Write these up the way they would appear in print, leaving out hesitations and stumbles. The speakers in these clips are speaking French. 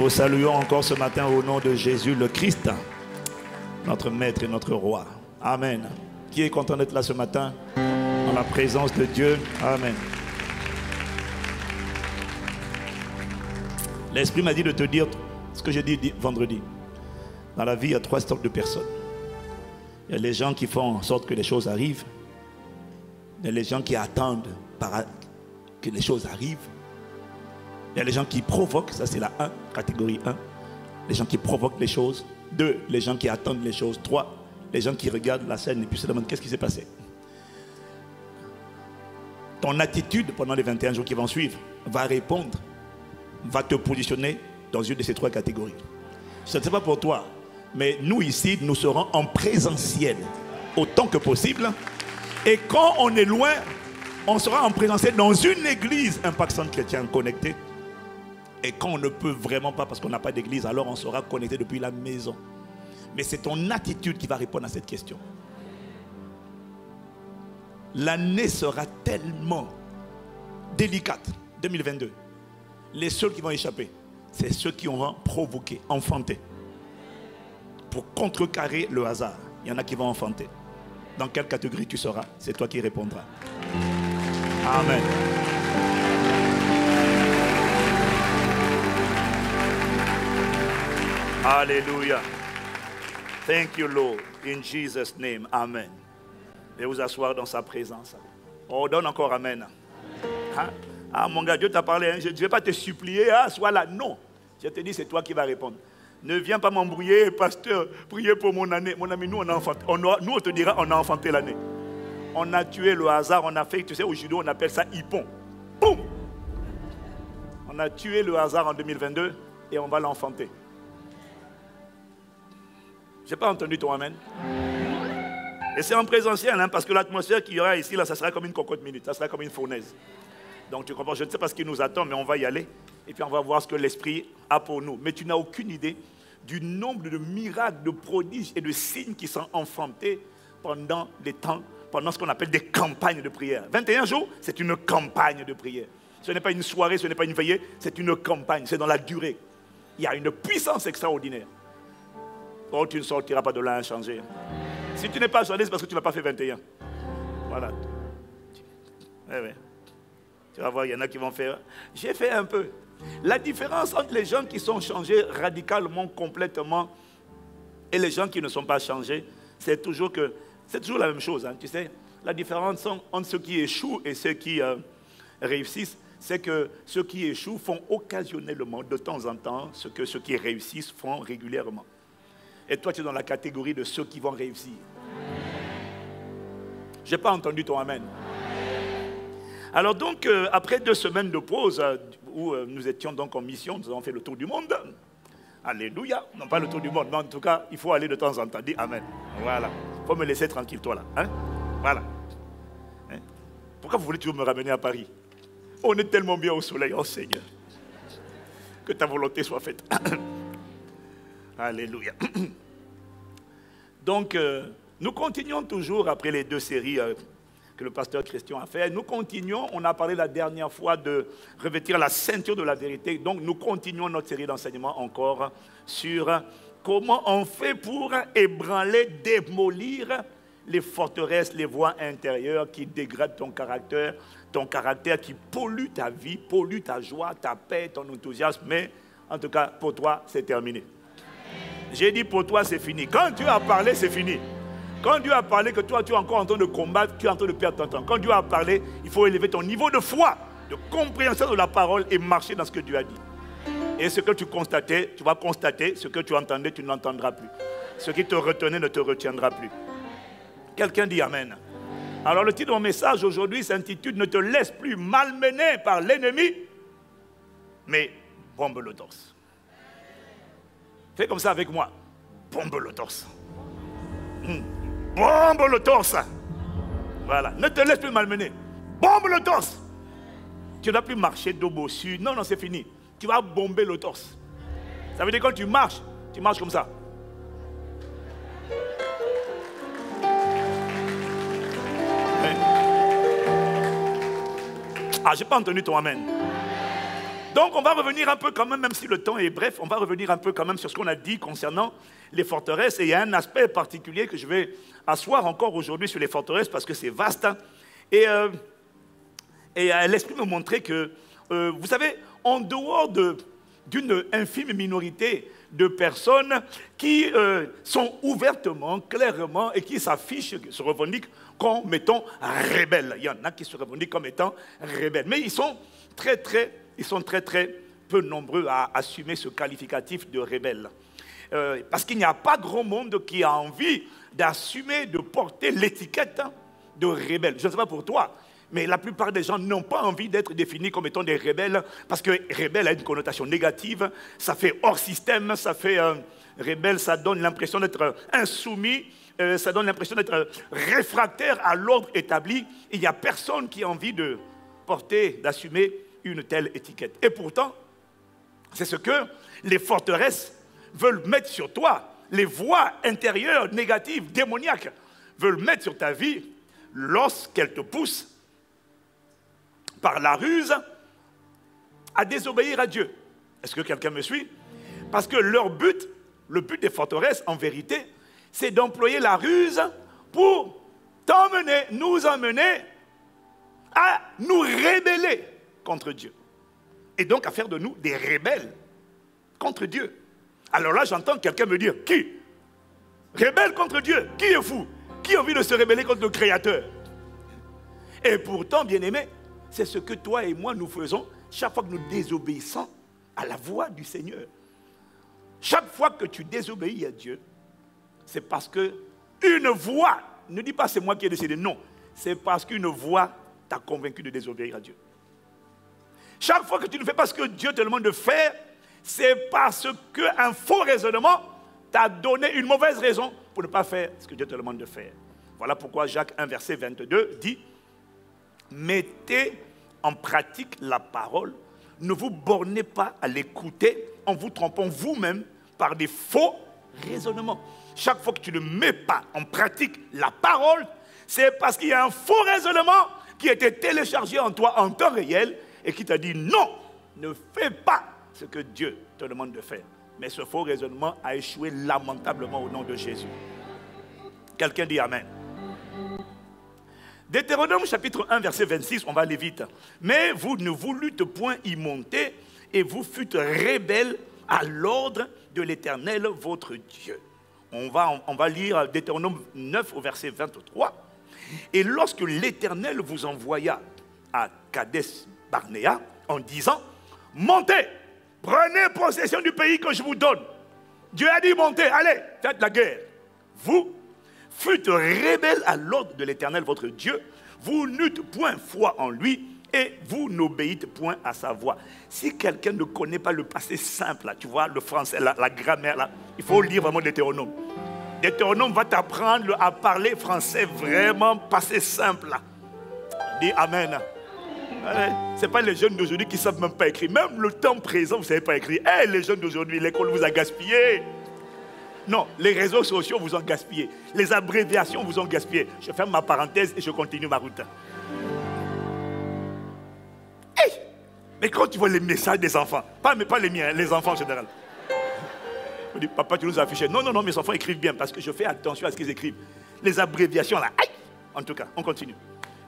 vous saluons encore ce matin au nom de Jésus le Christ, notre Maître et notre Roi. Amen. Qui est content d'être là ce matin, en la présence de Dieu? Amen. L'Esprit m'a dit de te dire ce que j'ai dit vendredi. Dans la vie, il y a 3 sortes de personnes. Il y a les gens qui font en sorte que les choses arrivent. Il y a les gens qui attendent que les choses arrivent. Il y a les gens qui provoquent, ça c'est la 1, catégorie 1. Les gens qui provoquent les choses. 2, les gens qui attendent les choses. 3, les gens qui regardent la scène et puis se demandent qu'est-ce qui s'est passé. Ton attitude pendant les 21 jours qui vont suivre va répondre, va te positionner dans une de ces 3 catégories. Ce n'est pas pour toi, mais nous ici, nous serons en présentiel autant que possible. Et quand on est loin, on sera en présentiel dans une église Impact Centre Chrétien connectée. Et quand on ne peut vraiment pas parce qu'on n'a pas d'église, alors on sera connecté depuis la maison. Mais c'est ton attitude qui va répondre à cette question. L'année sera tellement délicate, 2022. Les seuls qui vont échapper, c'est ceux qui auront provoqué, enfanté. Pour contrecarrer le hasard, il y en a qui vont enfanter. Dans quelle catégorie tu seras? C'est toi qui répondras. Amen. Alléluia. Thank you, Lord. In Jesus' name. Amen. Et vous asseoir dans sa présence. On donne encore Amen. Hein? Ah, mon gars, Dieu t'a parlé. Hein? Je ne vais pas te supplier. Ah, sois là. Non. Je te dis, c'est toi qui vas répondre. Ne viens pas m'embrouiller, pasteur. Priez pour mon année. Mon ami, nous, on a enfanté. Nous, on te dira, on a enfanté l'année. On a tué le hasard. On a fait, tu sais, au judo, on appelle ça hippon. Boum! On a tué le hasard en 2022 et on va l'enfanter. Je n'ai pas entendu ton amen. Et c'est en présentiel, hein, parce que l'atmosphère qu'il y aura ici, là, ça sera comme une cocotte minute, ça sera comme une fournaise. Donc tu comprends, je ne sais pas ce qui nous attend, mais on va y aller. Et puis on va voir ce que l'Esprit a pour nous. Mais tu n'as aucune idée du nombre de miracles, de prodiges et de signes qui sont enfantés pendant les temps, pendant ce qu'on appelle des campagnes de prière. 21 jours, c'est une campagne de prière. Ce n'est pas une soirée, ce n'est pas une veillée, c'est une campagne, c'est dans la durée. Il y a une puissance extraordinaire. Oh, tu ne sortiras pas de là inchangé. Si tu n'es pas changé, c'est parce que tu n'as pas fait 21. Voilà. Ouais. Tu vas voir, il y en a qui vont faire. J'ai fait un peu. La différence entre les gens qui sont changés radicalement, complètement, et les gens qui ne sont pas changés, c'est toujours la même chose. Hein, tu sais, la différence entre ceux qui échouent et ceux qui réussissent, c'est que ceux qui échouent font occasionnellement, de temps en temps, ce que ceux qui réussissent font régulièrement. Et toi, tu es dans la catégorie de ceux qui vont réussir. Je n'ai pas entendu ton amen. Alors donc, après 2 semaines de pause, où nous étions donc en mission, nous avons fait le tour du monde. Alléluia. Non, pas le tour du monde, mais en tout cas, il faut aller de temps en temps. Dis amen. Voilà. Il faut me laisser tranquille, toi là. Hein? Voilà. Hein? Pourquoi vous voulez toujours me ramener à Paris? On est tellement bien au soleil, oh Seigneur. Que ta volonté soit faite. Alléluia. Donc, nous continuons toujours, après les 2 séries que le pasteur Christian a fait, nous continuons, on a parlé la dernière fois de revêtir la ceinture de la vérité, donc nous continuons notre série d'enseignements encore sur comment on fait pour ébranler, démolir les forteresses, les voies intérieures qui dégradent ton caractère qui pollue ta vie, pollue ta joie, ta paix, ton enthousiasme, mais en tout cas, pour toi, c'est terminé. J'ai dit pour toi c'est fini. Quand Dieu a parlé, c'est fini. Quand Dieu a parlé que toi tu es encore en train de combattre, tu es en train de perdre ton temps. Quand Dieu a parlé, il faut élever ton niveau de foi, de compréhension de la parole et marcher dans ce que Dieu a dit. Et ce que tu constatais, tu vas constater. Ce que tu entendais, tu n'entendras plus. Ce qui te retenait ne te retiendra plus. Quelqu'un dit amen. Alors le titre de mon message aujourd'hui s'intitule « Ne te laisse plus malmener par l'ennemi, mais bombe le torse ». Fais comme ça avec moi. Bombe le torse. Bombe le torse. Voilà. Ne te laisse plus malmener. Bombe le torse. Tu ne vas plus marcher dos bossu. Non, c'est fini. Tu vas bomber le torse. Ça veut dire que quand tu marches comme ça. Ah, j'ai pas entendu ton amen. Donc on va revenir un peu quand même si le temps est bref, on va revenir un peu quand même sur ce qu'on a dit concernant les forteresses. Et il y a un aspect particulier que je vais asseoir encore aujourd'hui sur les forteresses parce que c'est vaste. Et l'Esprit me montrait que, vous savez, en dehors d'une infime minorité de personnes qui sont ouvertement, clairement et qui s'affichent, se revendiquent comme étant rebelles. Il y en a qui se revendiquent comme étant rebelles. Mais ils sont très peu nombreux à assumer ce qualificatif de rebelle. Parce qu'il n'y a pas grand monde qui a envie d'assumer, de porter l'étiquette de rebelle. Je ne sais pas pour toi, mais la plupart des gens n'ont pas envie d'être définis comme étant des rebelles, parce que rebelle a une connotation négative, ça fait hors système, ça fait rebelle, ça donne l'impression d'être insoumis, ça donne l'impression d'être réfractaire à l'ordre établi. Il n'y a personne qui a envie de porter, d'assumer une telle étiquette. Et pourtant, c'est ce que les forteresses veulent mettre sur toi. Les voix intérieures, négatives, démoniaques, veulent mettre sur ta vie lorsqu'elles te poussent par la ruse à désobéir à Dieu. Est-ce que quelqu'un me suit? Parce que leur but, le but des forteresses, en vérité, c'est d'employer la ruse pour t'emmener, nous emmener à nous rébeller contre Dieu. Et donc à faire de nous des rebelles contre Dieu. Alors là, j'entends quelqu'un me dire, qui? Rebelle contre Dieu? Qui est fou? Qui a envie de se rebeller contre le Créateur? Et pourtant, bien-aimé, c'est ce que toi et moi nous faisons chaque fois que nous désobéissons à la voix du Seigneur. Chaque fois que tu désobéis à Dieu, c'est parce qu'une voix, ne dis pas c'est moi qui ai décidé, non, c'est parce qu'une voix t'a convaincu de désobéir à Dieu. Chaque fois que tu ne fais pas ce que Dieu te demande de faire, c'est parce qu'un faux raisonnement t'a donné une mauvaise raison pour ne pas faire ce que Dieu te demande de faire. Voilà pourquoi Jacques 1, verset 22 dit « Mettez en pratique la parole, ne vous bornez pas à l'écouter en vous trompant vous-même par des faux raisonnements. » Chaque fois que tu ne mets pas en pratique la parole, c'est parce qu'il y a un faux raisonnement qui a été téléchargé en toi en temps réel et qui t'a dit non, ne fais pas ce que Dieu te demande de faire. Mais ce faux raisonnement a échoué lamentablement au nom de Jésus. Quelqu'un dit Amen. Deutéronome chapitre 1 verset 26, on va aller vite. Mais vous ne voulûtes point y monter et vous fûtes rebelles à l'ordre de l'Éternel votre Dieu. On va lire Deutéronome 9 au verset 23. Et lorsque l'Éternel vous envoya à Kadès Barnéa en disant « Montez, prenez possession du pays que je vous donne. » Dieu a dit « Montez, allez, faites la guerre. » Vous fûtes rebelles à l'ordre de l'Éternel votre Dieu, vous n'eûtes point foi en lui et vous n'obéissez point à sa voix. Si quelqu'un ne connaît pas le passé simple, là, tu vois, le français, la grammaire, là, il faut lire vraiment Deutéronome. Deutéronome va t'apprendre à parler français vraiment passé simple. Là. Dis Amen. Ce n'est pas les jeunes d'aujourd'hui qui ne savent même pas écrire. Même le temps présent, vous ne savez pas écrire. Hey, les jeunes d'aujourd'hui, l'école vous a gaspillé. Non, les réseaux sociaux vous ont gaspillé. Les abréviations vous ont gaspillé. Je ferme ma parenthèse et je continue ma route. Hey, mais quand tu vois les messages des enfants, pas les miens, les enfants en général. Je dis, papa, tu nous as affiché. Non, mes enfants écrivent bien parce que je fais attention à ce qu'ils écrivent. Les abréviations là, aïe. En tout cas, on continue.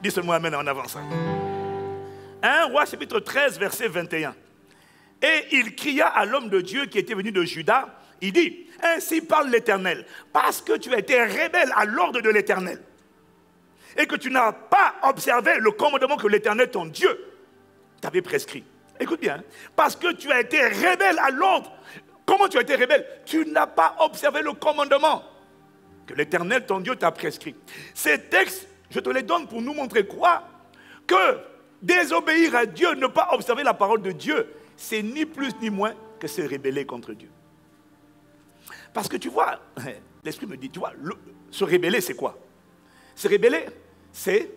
Dis seulement Amen en avance. 1 Roi chapitre 13, verset 21. Et il cria à l'homme de Dieu qui était venu de Juda, il dit, ainsi parle l'Éternel, parce que tu as été rebelle à l'ordre de l'Éternel, et que tu n'as pas observé le commandement que l'Éternel, ton Dieu, t'avait prescrit. Écoute bien, parce que tu as été rebelle à l'ordre. Comment tu as été rebelle? Tu n'as pas observé le commandement que l'Éternel, ton Dieu, t'a prescrit. Ces textes, je te les donne pour nous montrer quoi? Que désobéir à Dieu, ne pas observer la parole de Dieu, c'est ni plus ni moins que se rebeller contre Dieu. Parce que tu vois, l'Esprit me dit, tu vois, se rebeller, c'est quoi? Se rebeller, c'est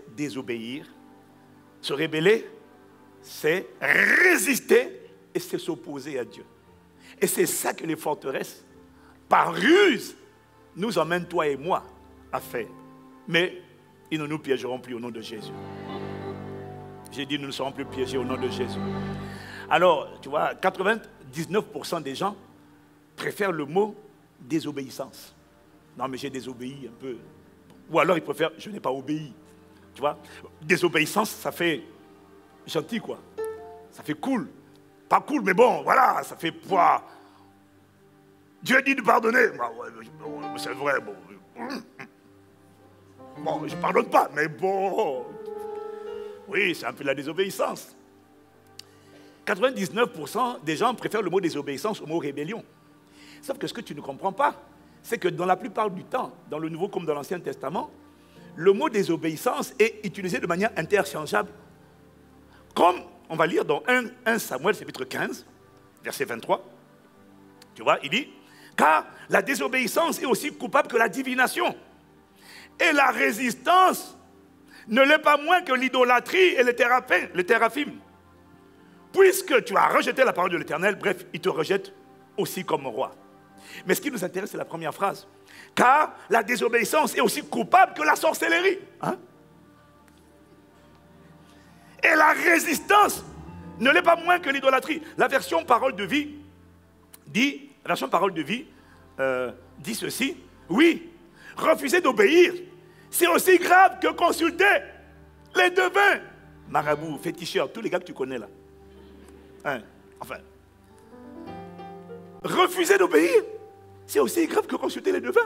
désobéir. Se rebeller, c'est résister et c'est s'opposer à Dieu. Et c'est ça que les forteresses, par ruse, nous emmènent, toi et moi, à faire. Mais ils ne nous piégeront plus au nom de Jésus. J'ai dit, nous ne serons plus piégés au nom de Jésus. Alors, tu vois, 99% des gens préfèrent le mot désobéissance. Non, mais j'ai désobéi un peu. Ou alors ils préfèrent, je n'ai pas obéi. Tu vois, désobéissance, ça fait gentil, quoi. Ça fait cool. Pas cool, mais bon, voilà, ça fait poids. Dieu dit de pardonner. Bah, ouais, c'est vrai, bon. Bon, je ne pardonne pas, mais bon. Oui, c'est un peu la désobéissance. 99% des gens préfèrent le mot désobéissance au mot rébellion. Sauf que ce que tu ne comprends pas, c'est que dans la plupart du temps, dans le Nouveau comme dans l'Ancien Testament, le mot désobéissance est utilisé de manière interchangeable. Comme on va lire dans 1 Samuel, chapitre 15, verset 23. Tu vois, il dit, car la désobéissance est aussi coupable que la divination. Et la résistance ne l'est pas moins que l'idolâtrie et les téraphimes. Puisque tu as rejeté la parole de l'Éternel, bref, il te rejette aussi comme roi. Mais ce qui nous intéresse, c'est la première phrase. Car la désobéissance est aussi coupable que la sorcellerie. Hein? Et la résistance ne l'est pas moins que l'idolâtrie. La version parole de vie dit, dit ceci. Oui, refuser d'obéir, c'est aussi grave que consulter les devins. Marabout, féticheur, tous les gars que tu connais là. Hein? Enfin. Refuser d'obéir, c'est aussi grave que consulter les devins.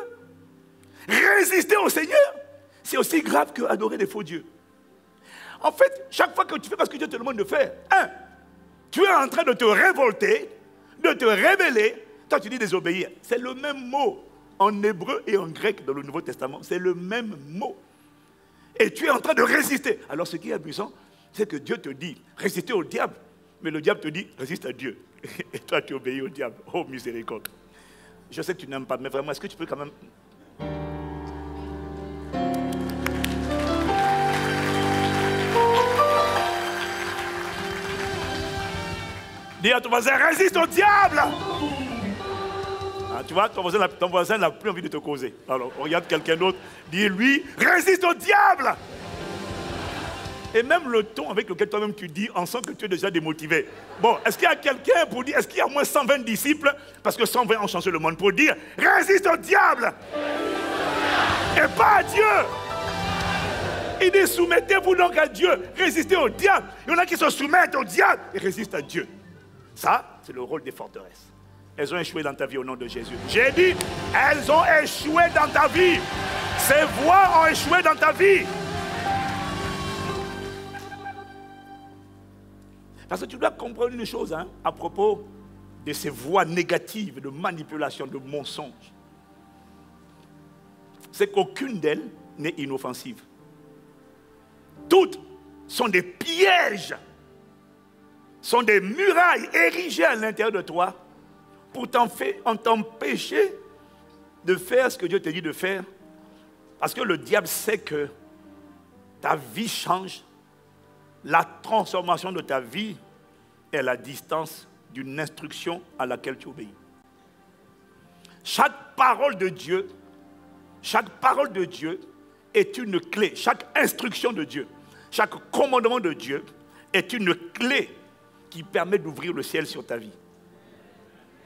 Résister au Seigneur, c'est aussi grave que adorer des faux dieux. En fait, chaque fois que tu fais parce que Dieu te demande de faire, tu es en train de te révolter, de te rébeller. Toi, tu dis désobéir. C'est le même mot en hébreu et en grec dans le Nouveau Testament. C'est le même mot. Et tu es en train de résister. Alors, ce qui est amusant, c'est que Dieu te dit, résister au diable. Mais le diable te dit, résiste à Dieu. Et toi, tu obéis au diable. Oh, miséricorde. Je sais que tu n'aimes pas, mais vraiment, est-ce que tu peux quand même... Dis à ton voisin, résiste au diable. Tu vois, ton voisin n'a plus envie de te causer. Alors, regarde quelqu'un d'autre, dis-lui, résiste au diable. Et même le ton avec lequel toi-même tu dis, on sent que tu es déjà démotivé. Bon, est-ce qu'il y a quelqu'un pour dire, est-ce qu'il y a au moins 120 disciples, parce que 120 ont changé le monde, pour dire, résiste au diable. Et pas à Dieu. Il dit, soumettez-vous donc à Dieu, résistez au diable. Il y en a qui se soumettent au diable et résistent à Dieu. Ça, c'est le rôle des forteresses. Elles ont échoué dans ta vie au nom de Jésus. J'ai dit, elles ont échoué dans ta vie. Ces voix ont échoué dans ta vie. Parce que tu dois comprendre une chose à propos de ces voix négatives, de manipulation, de mensonges. C'est qu'aucune d'elles n'est inoffensive. Toutes sont des pièges, sont des murailles érigées à l'intérieur de toi pour t'empêcher de faire ce que Dieu te dit de faire. Parce que le diable sait que ta vie change. La transformation de ta vie est la distance d'une instruction à laquelle tu obéis. Chaque parole de Dieu est une clé. Chaque instruction de Dieu, chaque commandement de Dieu est une clé qui permet d'ouvrir le ciel sur ta vie.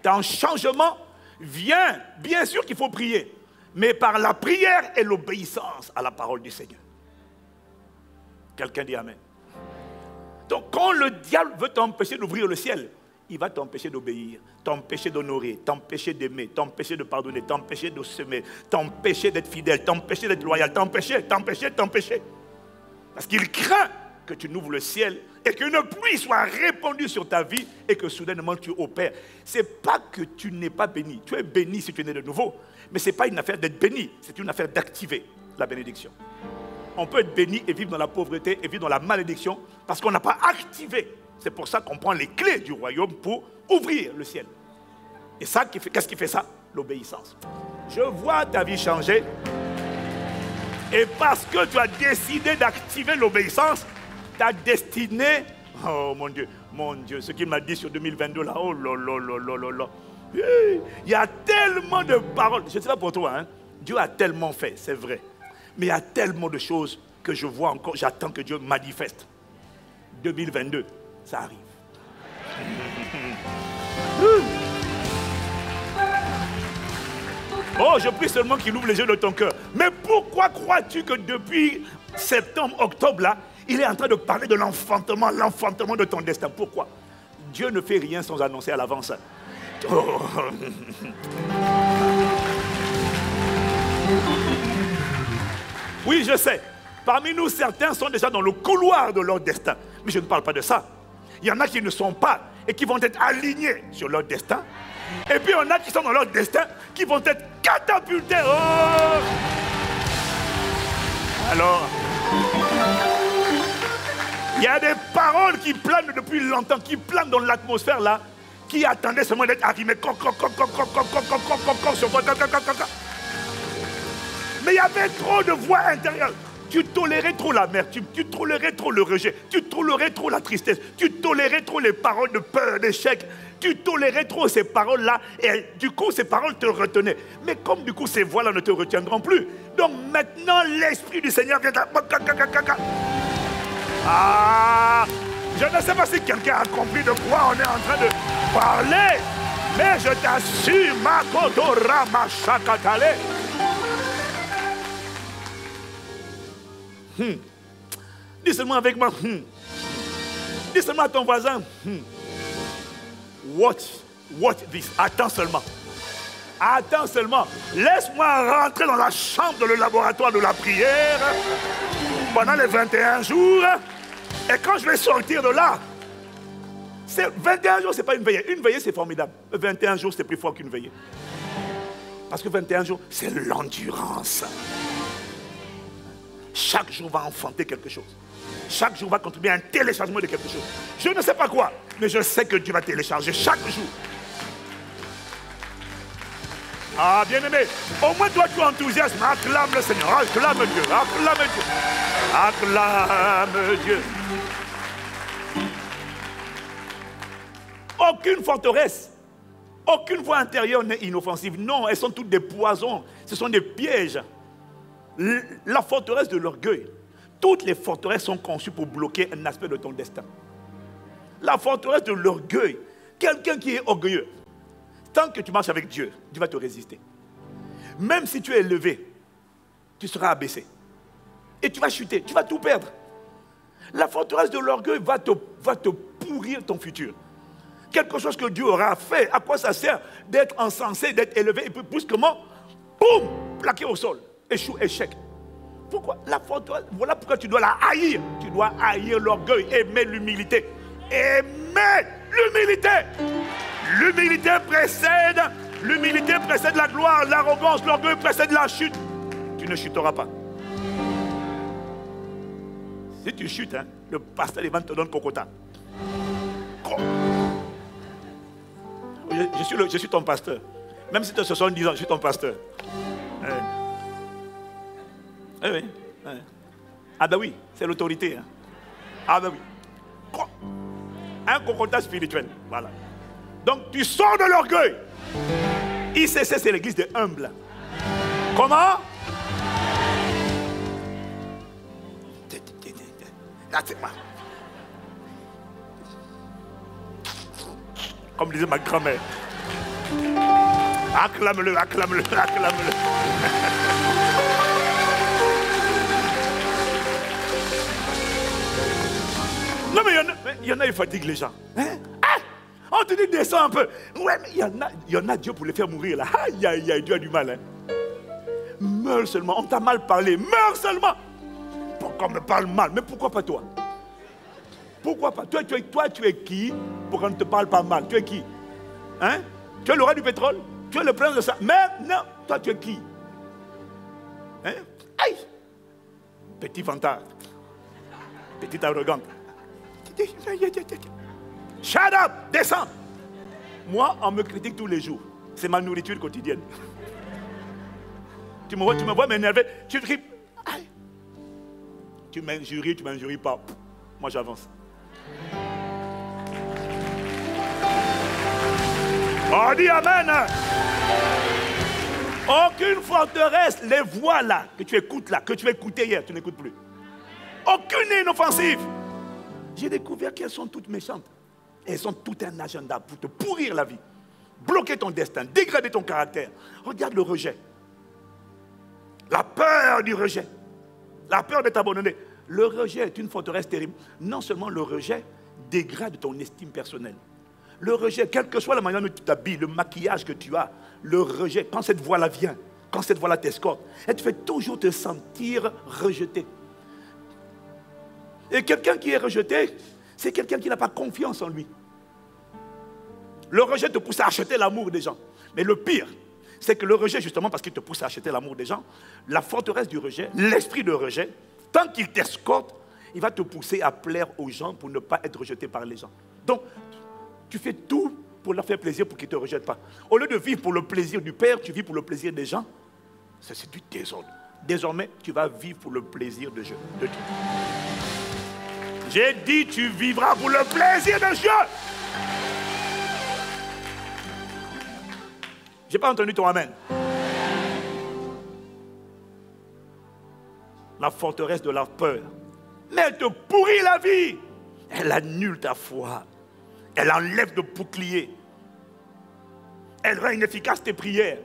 Ton changement vient, bien sûr qu'il faut prier, mais par la prière et l'obéissance à la parole du Seigneur. Quelqu'un dit Amen. Donc quand le diable veut t'empêcher d'ouvrir le ciel, il va t'empêcher d'obéir, t'empêcher d'honorer, t'empêcher d'aimer, t'empêcher de pardonner, t'empêcher de semer, t'empêcher d'être fidèle, t'empêcher d'être loyal, t'empêcher. Parce qu'il craint que tu n'ouvres le ciel et qu'une pluie soit répandue sur ta vie et que soudainement tu opères. Ce n'est pas que tu n'es pas béni. Tu es béni si tu es né de nouveau. Mais ce n'est pas une affaire d'être béni, c'est une affaire d'activer la bénédiction. On peut être béni et vivre dans la pauvreté et vivre dans la malédiction parce qu'on n'a pas activé. C'est pour ça qu'on prend les clés du royaume pour ouvrir le ciel. Et ça, qu'est-ce qui fait ça? L'obéissance. Je vois ta vie changer. Et parce que tu as décidé d'activer l'obéissance, ta destinée, oh mon Dieu, ce qu'il m'a dit sur 2022 là, oh là là là là là là. Il y a tellement de paroles, je ne sais pas pour toi, Dieu a tellement fait, c'est vrai. Mais il y a tellement de choses que je vois encore, j'attends que Dieu manifeste. 2022, ça arrive. Oh, je prie seulement qu'il ouvre les yeux de ton cœur. Mais pourquoi crois-tu que depuis septembre, octobre, là, il est en train de parler de l'enfantement de ton destin? Pourquoi? Dieu ne fait rien sans annoncer à l'avance. Oh. Oui, je sais. Parmi nous, certains sont déjà dans le couloir de leur destin. Mais je ne parle pas de ça. Il y en a qui ne sont pas et qui vont être alignés sur leur destin. Et puis il y en a qui sont dans leur destin, qui vont être catapultés. Oh! Alors, il y a des paroles qui planent depuis longtemps, qui planent dans l'atmosphère là, qui attendaient seulement d'être arrimées. Mais il y avait trop de voix intérieures. Tu tolérais trop l'amertume, tu tolérais trop le rejet, tu tolérais trop la tristesse, tu tolérais trop les paroles de peur, d'échec, tu tolérais trop ces paroles-là et du coup ces paroles te retenaient. Mais comme du coup ces voix-là ne te retiendront plus, donc maintenant l'Esprit du Seigneur vient... Ah, je ne sais pas si quelqu'un a compris de quoi on est en train de parler, mais je t'assure, Makodora Machakatale. Dis seulement avec moi. Dis seulement à ton voisin. Watch this. Attends seulement. Attends seulement. Laisse-moi rentrer dans la chambre, dans le laboratoire de la prière pendant les 21 jours. Et quand je vais sortir de là, 21 jours, ce n'est pas une veillée. Une veillée, c'est formidable. 21 jours, c'est plus fort qu'une veillée. Parce que 21 jours, c'est l'endurance. Chaque jour va enfanter quelque chose. Chaque jour va contribuer à un téléchargement de quelque chose. Je ne sais pas quoi, mais je sais que Dieu va télécharger chaque jour. Ah, bien-aimé, au moins toi tu es enthousiaste. Acclame le Seigneur, acclame Dieu, acclame Dieu. Acclame Dieu. Aucune forteresse, aucune voie intérieure n'est inoffensive. Non, elles sont toutes des poisons. Ce sont des pièges. La forteresse de l'orgueil. Toutes les forteresses sont conçues pour bloquer un aspect de ton destin. La forteresse de l'orgueil. Quelqu'un qui est orgueilleux. Tant que tu marches avec Dieu, Dieu va te résister. Même si tu es élevé, tu seras abaissé. Et tu vas chuter, tu vas tout perdre. La forteresse de l'orgueil va te pourrir ton futur. Quelque chose que Dieu aura fait, à quoi ça sert d'être encensé, d'être élevé, et puis brusquement, boum, plaqué au sol. Échec. Pourquoi? La forteresse, voilà pourquoi tu dois la haïr. Tu dois haïr l'orgueil, aimer l'humilité. Aimer l'humilité. L'humilité précède la gloire, l'arrogance, l'orgueil précède la chute. Tu ne chuteras pas. Si tu chutes, hein, le pasteur Ivan te donne cocota. Je suis ton pasteur. Même si tu as 70 ans, je suis ton pasteur. Oui. Ah ben oui, c'est l'autorité. Hein. Ah ben oui. Un cocotage spirituel. Voilà. Donc tu sors de l'orgueil. ICC, c'est l'église des humbles. Comment? Comme disait ma grand-mère. Acclame-le, acclame-le, acclame-le. Non mais il y en a, ils fatiguent les gens. Hein? Ah, on te dit descends un peu. Ouais, mais il y en a Dieu pour les faire mourir là. Aïe, aïe, aïe, Dieu a du mal. Hein? Meurs seulement, on t'a mal parlé. Meurs seulement. Pourquoi on me parle mal? Mais pourquoi pas toi? Pourquoi pas? Toi, tu es qui pour qu'on ne te parle pas mal? Tu es qui? Hein? Tu es le roi du pétrole? Tu es le prince de ça? Mais non, toi tu es qui? Hein? Aïe! Petit vantard. Petite arrogante. Shut up! Descends! Moi, on me critique tous les jours. C'est ma nourriture quotidienne. Tu me vois m'énerver. Tu cries. Aïe! Tu m'injuries pas. Moi, j'avance. On dit amen. Aucune forteresse, les voix là, que tu écoutes là, que tu écoutais hier, tu n'écoutes plus. Aucune inoffensive. j'ai découvert qu'elles sont toutes méchantes. Elles ont tout un agenda pour te pourrir la vie, bloquer ton destin, dégrader ton caractère. Regarde le rejet. La peur du rejet. La peur de t'abandonner. Le rejet est une forteresse terrible. Non seulement le rejet dégrade ton estime personnelle. Le rejet, quelle que soit la manière dont tu t'habilles, le maquillage que tu as, le rejet, quand cette voix-là vient, quand cette voix-là t'escorte, elle te fait toujours te sentir rejeté. Et quelqu'un qui est rejeté, c'est quelqu'un qui n'a pas confiance en lui. Le rejet te pousse à acheter l'amour des gens. Mais le pire, c'est que le rejet, justement parce qu'il te pousse à acheter l'amour des gens, la forteresse du rejet, l'esprit de rejet, tant qu'il t'escorte, il va te pousser à plaire aux gens pour ne pas être rejeté par les gens. Donc, tu fais tout pour leur faire plaisir pour qu'ils ne te rejettent pas. Au lieu de vivre pour le plaisir du Père, tu vis pour le plaisir des gens. Ça, c'est du désordre. Désormais, tu vas vivre pour le plaisir de Dieu. J'ai dit, tu vivras pour le plaisir de Dieu. Je n'ai pas entendu ton amen. La forteresse de la peur. Mais elle te pourrit la vie. Elle annule ta foi. Elle enlève de bouclier. Elle rend inefficace tes prières.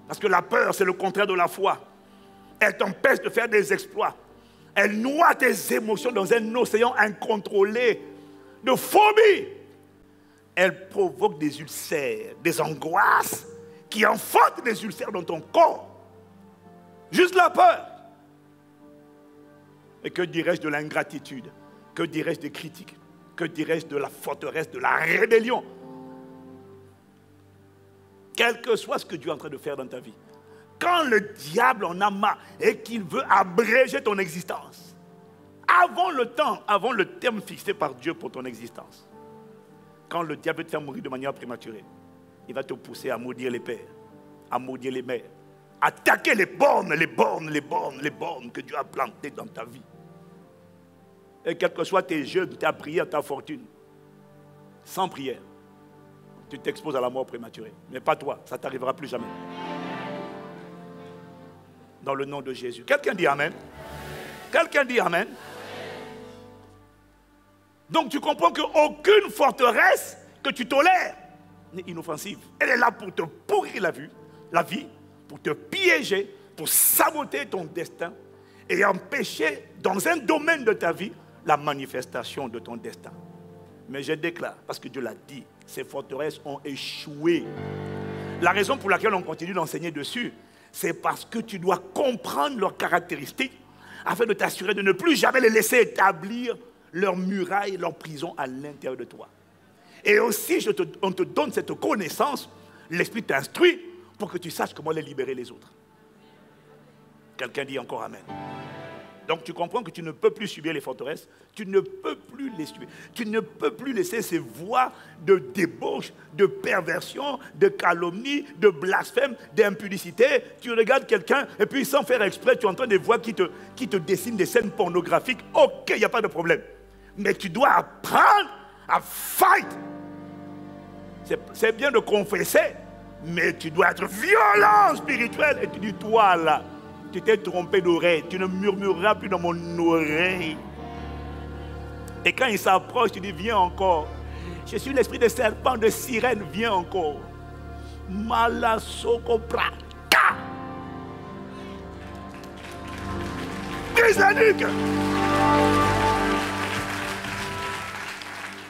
Parce que la peur, c'est le contraire de la foi. Elle t'empêche de faire des exploits. Elle noie tes émotions dans un océan incontrôlé de phobie. Elle provoque des ulcères, des angoisses qui enfantent des ulcères dans ton corps. Juste la peur. Et que dirais-je de l'ingratitude? Que dirais-je des critiques? Que dirais-je de la forteresse, de la rébellion? Quel que soit ce que Dieu est en train de faire dans ta vie, quand le diable en a marre et qu'il veut abréger ton existence, avant le terme fixé par Dieu pour ton existence, quand le diable veut te faire mourir de manière prématurée, il va te pousser à maudire les pères, à maudire les mères, à attaquer les bornes que Dieu a plantées dans ta vie. Et quels que soient tes jeux, ta prière, ta fortune, sans prière, tu t'exposes à la mort prématurée. Mais pas toi, ça ne t'arrivera plus jamais. Dans le nom de Jésus. Quelqu'un dit Amen. Quelqu'un dit Amen. Donc tu comprends qu'aucune forteresse que tu tolères n'est inoffensive. Elle est là pour te pourrir la vie, pour te piéger, pour saboter ton destin et empêcher dans un domaine de ta vie la manifestation de ton destin. Mais je déclare, parce que Dieu l'a dit, ces forteresses ont échoué. La raison pour laquelle on continue d'enseigner dessus, c'est parce que tu dois comprendre leurs caractéristiques afin de t'assurer de ne plus jamais les laisser établir leurs murailles, leurs prisons à l'intérieur de toi. Et aussi, on te donne cette connaissance, l'Esprit t'instruit pour que tu saches comment les libérer les autres. Quelqu'un dit encore Amen. Donc tu comprends que tu ne peux plus subir les forteresses, tu ne peux plus les subir. Tu ne peux plus laisser ces voix de débauche, de perversion, de calomnie, de blasphème, d'impudicité. Tu regardes quelqu'un et puis sans faire exprès, tu entends des voix qui te dessinent des scènes pornographiques. Ok, il n'y a pas de problème. Mais tu dois apprendre à fight. C'est bien de confesser, mais tu dois être violent spirituel. Et tu dis, toi là, tu t'es trompé d'oreille, tu ne murmureras plus dans mon oreille. Et quand il s'approche, tu dis, viens encore. Je suis l'esprit de serpent, de sirène, viens encore. Malasokopraka. Brise la nuque.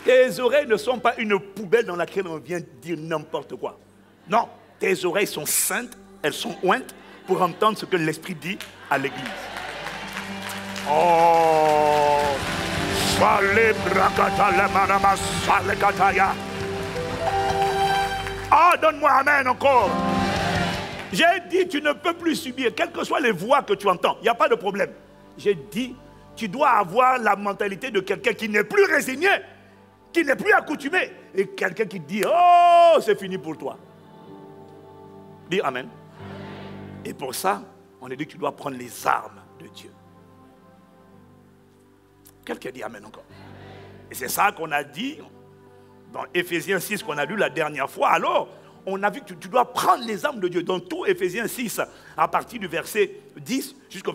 Tes oreilles ne sont pas une poubelle dans laquelle on vient dire n'importe quoi. Non, tes oreilles sont saintes, elles sont ointes pour entendre ce que l'Esprit dit à l'Église. Oh, ah, donne-moi Amen encore. J'ai dit, tu ne peux plus subir, quelles que soient les voix que tu entends, il n'y a pas de problème. J'ai dit, tu dois avoir la mentalité de quelqu'un qui n'est plus résigné, qui n'est plus accoutumé, et quelqu'un qui dit, oh, c'est fini pour toi. Dis Amen. Et pour ça, on a dit que tu dois prendre les armes de Dieu. Quelqu'un dit Amen encore. Et c'est ça qu'on a dit dans Éphésiens 6 qu'on a lu la dernière fois. Alors, on a vu que tu dois prendre les armes de Dieu. Dans tout Éphésiens 6, à partir du verset 10 jusqu'au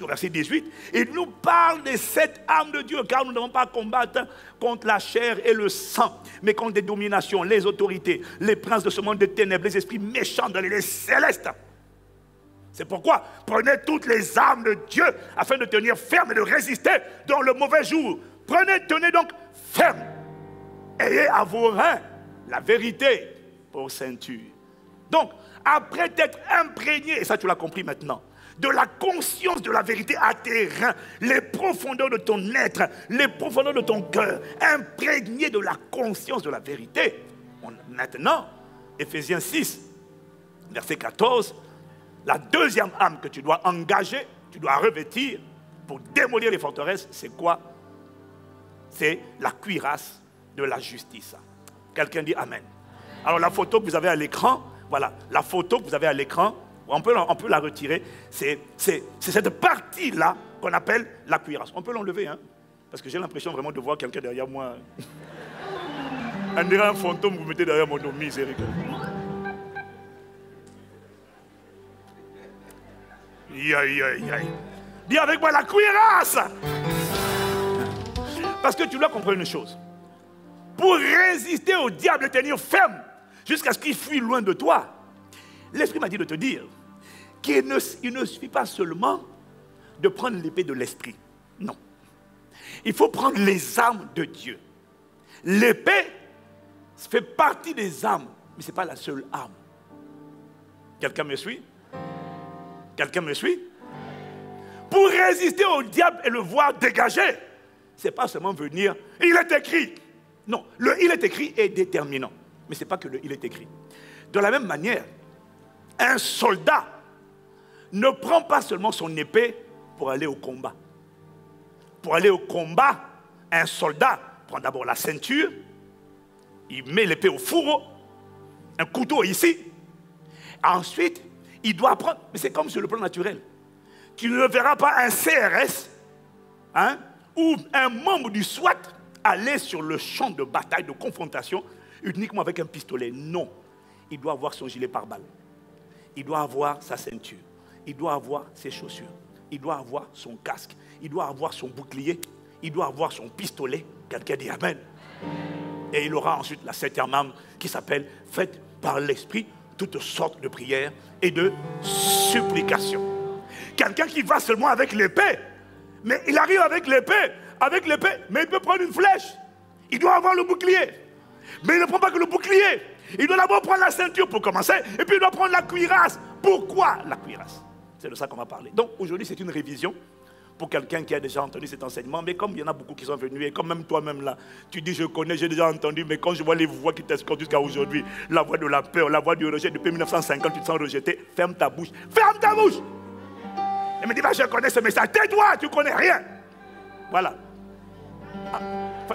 verset 18, il nous parle de cette arme de Dieu, car nous n'avons pas à combattre contre la chair et le sang, mais contre des dominations, les autorités, les princes de ce monde de ténèbres, les esprits méchants dans les lieux célestes. C'est pourquoi prenez toutes les armes de Dieu afin de tenir ferme et de résister dans le mauvais jour. Tenez donc ferme. Ayez à vos reins la vérité pour ceinture. Donc, après t'être imprégné, et ça tu l'as compris maintenant, de la conscience de la vérité à tes reins, les profondeurs de ton être, les profondeurs de ton cœur, imprégné de la conscience de la vérité. Maintenant, Éphésiens 6, verset 14, la deuxième arme que tu dois engager, tu dois revêtir pour démolir les forteresses, c'est quoi? C'est la cuirasse de la justice. Quelqu'un dit Amen. Alors la photo que vous avez à l'écran, voilà, la photo que vous avez à l'écran, on peut la retirer, c'est cette partie-là qu'on appelle la cuirasse. On peut l'enlever, hein, parce que j'ai l'impression vraiment de voir quelqu'un derrière moi. On dirait un fantôme que vous mettez derrière mon dos, miséricorde. Dis avec moi la cuirasse. Parce que tu dois comprendre une chose. Pour résister au diable et tenir ferme jusqu'à ce qu'il fuit loin de toi, l'Esprit m'a dit de te dire qu'il ne suffit pas seulement de prendre l'épée de l'Esprit. Non. Il faut prendre les armes de Dieu. L'épée fait partie des armes, mais ce n'est pas la seule arme. Quelqu'un me suit? Quelqu'un me suit? Pour résister au diable et le voir dégager, ce n'est pas seulement venir, il est écrit. Non, le il est écrit est déterminant. Mais ce n'est pas que le il est écrit. De la même manière, un soldat ne prend pas seulement son épée pour aller au combat. Pour aller au combat, un soldat prend d'abord la ceinture, il met l'épée au fourreau, un couteau ici. Ensuite, il doit prendre, mais c'est comme sur le plan naturel. Tu ne verras pas un CRS, hein, ou un membre du SWAT aller sur le champ de bataille, de confrontation, uniquement avec un pistolet. Non. Il doit avoir son gilet pare-balles. Il doit avoir sa ceinture. Il doit avoir ses chaussures. Il doit avoir son casque. Il doit avoir son bouclier. Il doit avoir son pistolet. Quelqu'un dit Amen. Et il aura ensuite la septième arme qui s'appelle « Faites par l'Esprit toutes sortes de prières et de supplications ». Quelqu'un qui va seulement avec l'épée, mais il arrive avec l'épée, mais il peut prendre une flèche. Il doit avoir le bouclier. Mais il ne prend pas que le bouclier. Il doit d'abord prendre la ceinture pour commencer, et puis il doit prendre la cuirasse. Pourquoi la cuirasse? C'est de ça qu'on va parler. Donc aujourd'hui, c'est une révision pour quelqu'un qui a déjà entendu cet enseignement. Mais comme il y en a beaucoup qui sont venus, et comme même toi-même là, tu dis je connais, j'ai déjà entendu, mais quand je vois les voix qui t'escortent jusqu'à aujourd'hui, la voix de la peur, la voix du rejet, depuis 1950, tu te sens rejeté, ferme ta bouche. Ferme ta bouche! Et me dit, bah, je connais ce message. Tais-toi, tu ne connais rien. Voilà. Ah,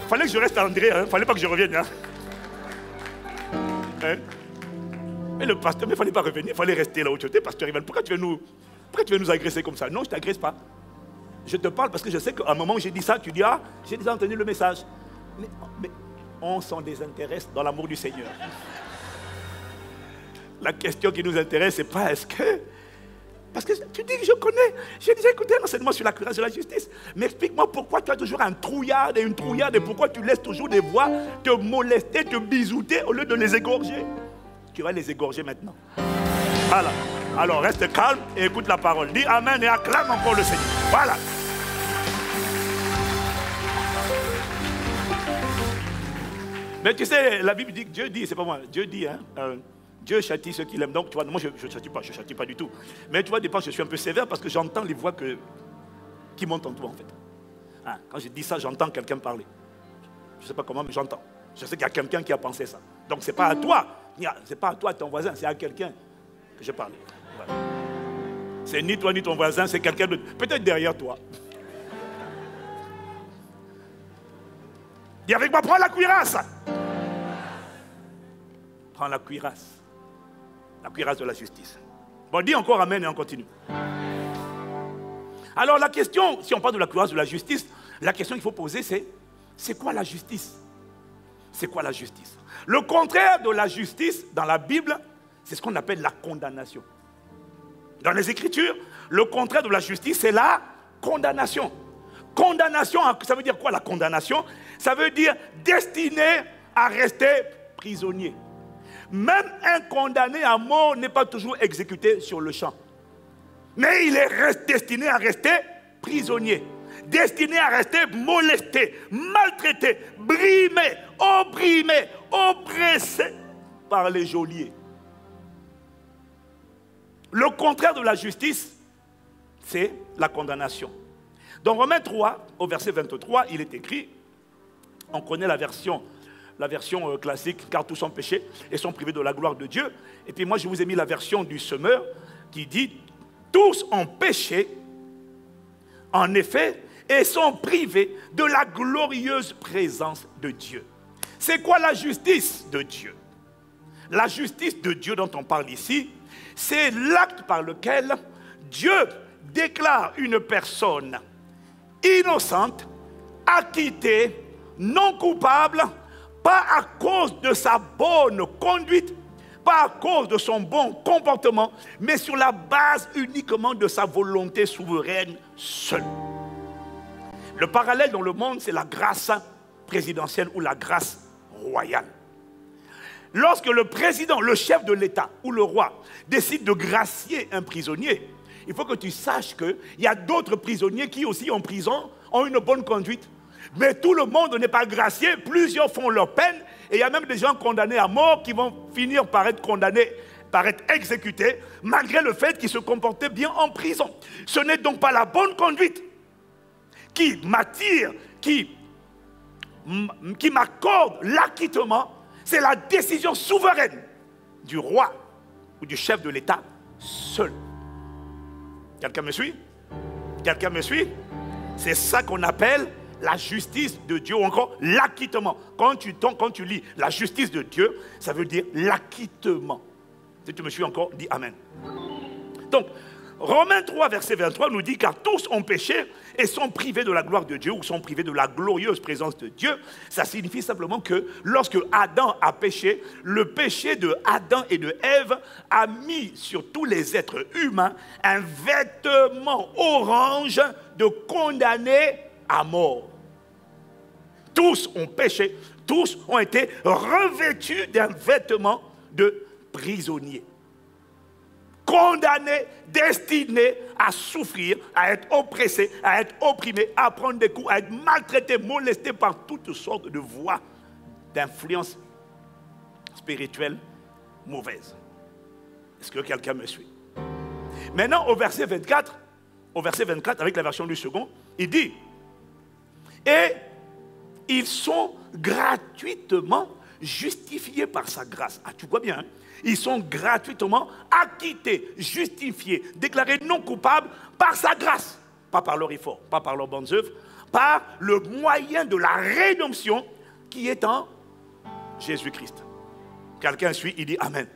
fallait que je reste à André, hein? Fallait pas que je revienne. Hein? Hein? Mais le pasteur, mais il ne fallait pas revenir, il fallait rester là où tu étais, pasteur Rivel. Pourquoi tu veux nous agresser comme ça? Non, je ne t'agresse pas. Je te parle parce que je sais qu'à un moment où j'ai dit ça, tu dis, ah, j'ai déjà entendu le message. Mais on s'en désintéresse dans l'amour du Seigneur. La question qui nous intéresse, c'est pas est-ce que... Parce que tu dis que je connais, j'ai déjà écouté l'enseignement sur la cuirasse de la justice. Mais explique-moi pourquoi tu as toujours un trouillard et une trouillarde et pourquoi tu laisses toujours des voix te molester, te bisouter au lieu de les égorger. Tu vas les égorger maintenant. Voilà. Alors reste calme et écoute la parole. Dis Amen et acclame encore le Seigneur. Voilà. Mais tu sais, la Bible dit que Dieu dit, c'est pas moi, Dieu dit, hein. Dieu châtie ceux qu'il aime. Donc, tu vois, moi, je ne châtie pas du tout. Mais tu vois, des fois, je suis un peu sévère parce que j'entends les voix qui montent en toi, en fait. Hein, quand je dis ça, j'entends quelqu'un parler. Je ne sais pas comment, mais j'entends. Je sais qu'il y a quelqu'un qui a pensé ça. Donc, ce n'est pas à toi. Ce n'est pas à toi, ton voisin, c'est à quelqu'un que je parle. Voilà. C'est ni toi, ni ton voisin, c'est quelqu'un de... Peut-être derrière toi. Dis avec moi, prends la cuirasse. Prends la cuirasse. La cuirasse de la justice. Bon, dis encore Amen et on continue. Alors la question, si on parle de la cuirasse de la justice, la question qu'il faut poser c'est quoi la justice? c'est quoi la justice? Le contraire de la justice dans la Bible, c'est ce qu'on appelle la condamnation. Dans les Écritures, le contraire de la justice, c'est la condamnation. Condamnation, ça veut dire quoi la condamnation? Ça veut dire destiné à rester prisonnier. Même un condamné à mort n'est pas toujours exécuté sur le champ. Mais il est destiné à rester prisonnier. Destiné à rester molesté, maltraité, brimé, opprimé, oppressé par les geôliers. Le contraire de la justice, c'est la condamnation. Dans Romains 3, au verset 23, il est écrit, on connaît la version classique, car tous ont péché et sont privés de la gloire de Dieu. Et puis moi, je vous ai mis la version du semeur qui dit, tous ont péché, en effet, et sont privés de la glorieuse présence de Dieu. C'est quoi la justice de Dieu? La justice de Dieu dont on parle ici, c'est l'acte par lequel Dieu déclare une personne innocente, acquittée, non coupable, pas à cause de sa bonne conduite, pas à cause de son bon comportement, mais sur la base uniquement de sa volonté souveraine seule. Le parallèle dans le monde, c'est la grâce présidentielle ou la grâce royale. Lorsque le président, le chef de l'État ou le roi décide de gracier un prisonnier, il faut que tu saches qu'il y a d'autres prisonniers qui aussi en prison ont une bonne conduite. Mais tout le monde n'est pas gracié, plusieurs font leur peine, et il y a même des gens condamnés à mort qui vont finir par être condamnés, par être exécutés, malgré le fait qu'ils se comportaient bien en prison. Ce n'est donc pas la bonne conduite qui m'attire, qui m'accorde l'acquittement, c'est la décision souveraine du roi ou du chef de l'État seul. Quelqu'un me suit? Quelqu'un me suit? C'est ça qu'on appelle la justice de Dieu, ou encore l'acquittement. Quand tu lis la justice de Dieu, ça veut dire l'acquittement. Si tu me suis encore, dis Amen. Donc, Romains 3, verset 23 nous dit, car tous ont péché et sont privés de la gloire de Dieu, ou sont privés de la glorieuse présence de Dieu. Ça signifie simplement que lorsque Adam a péché, le péché de Adam et de Ève a mis sur tous les êtres humains un vêtement orange de condamnés à mort. Tous ont péché, tous ont été revêtus d'un vêtement de prisonnier. Condamnés, destinés à souffrir, à être oppressés, à être opprimés, à prendre des coups, à être maltraités, molestés par toutes sortes de voies d'influence spirituelle mauvaise. Est-ce que quelqu'un me suit? Maintenant, au verset 24, avec la version du second, il dit, et ils sont gratuitement justifiés par sa grâce. Ah, tu vois bien, hein? Ils sont gratuitement acquittés, justifiés, déclarés non coupables par sa grâce. Pas par leur effort, pas par leurs bonnes œuvres, par le moyen de la rédemption qui est en Jésus-Christ. Quelqu'un suit, il dit Amen.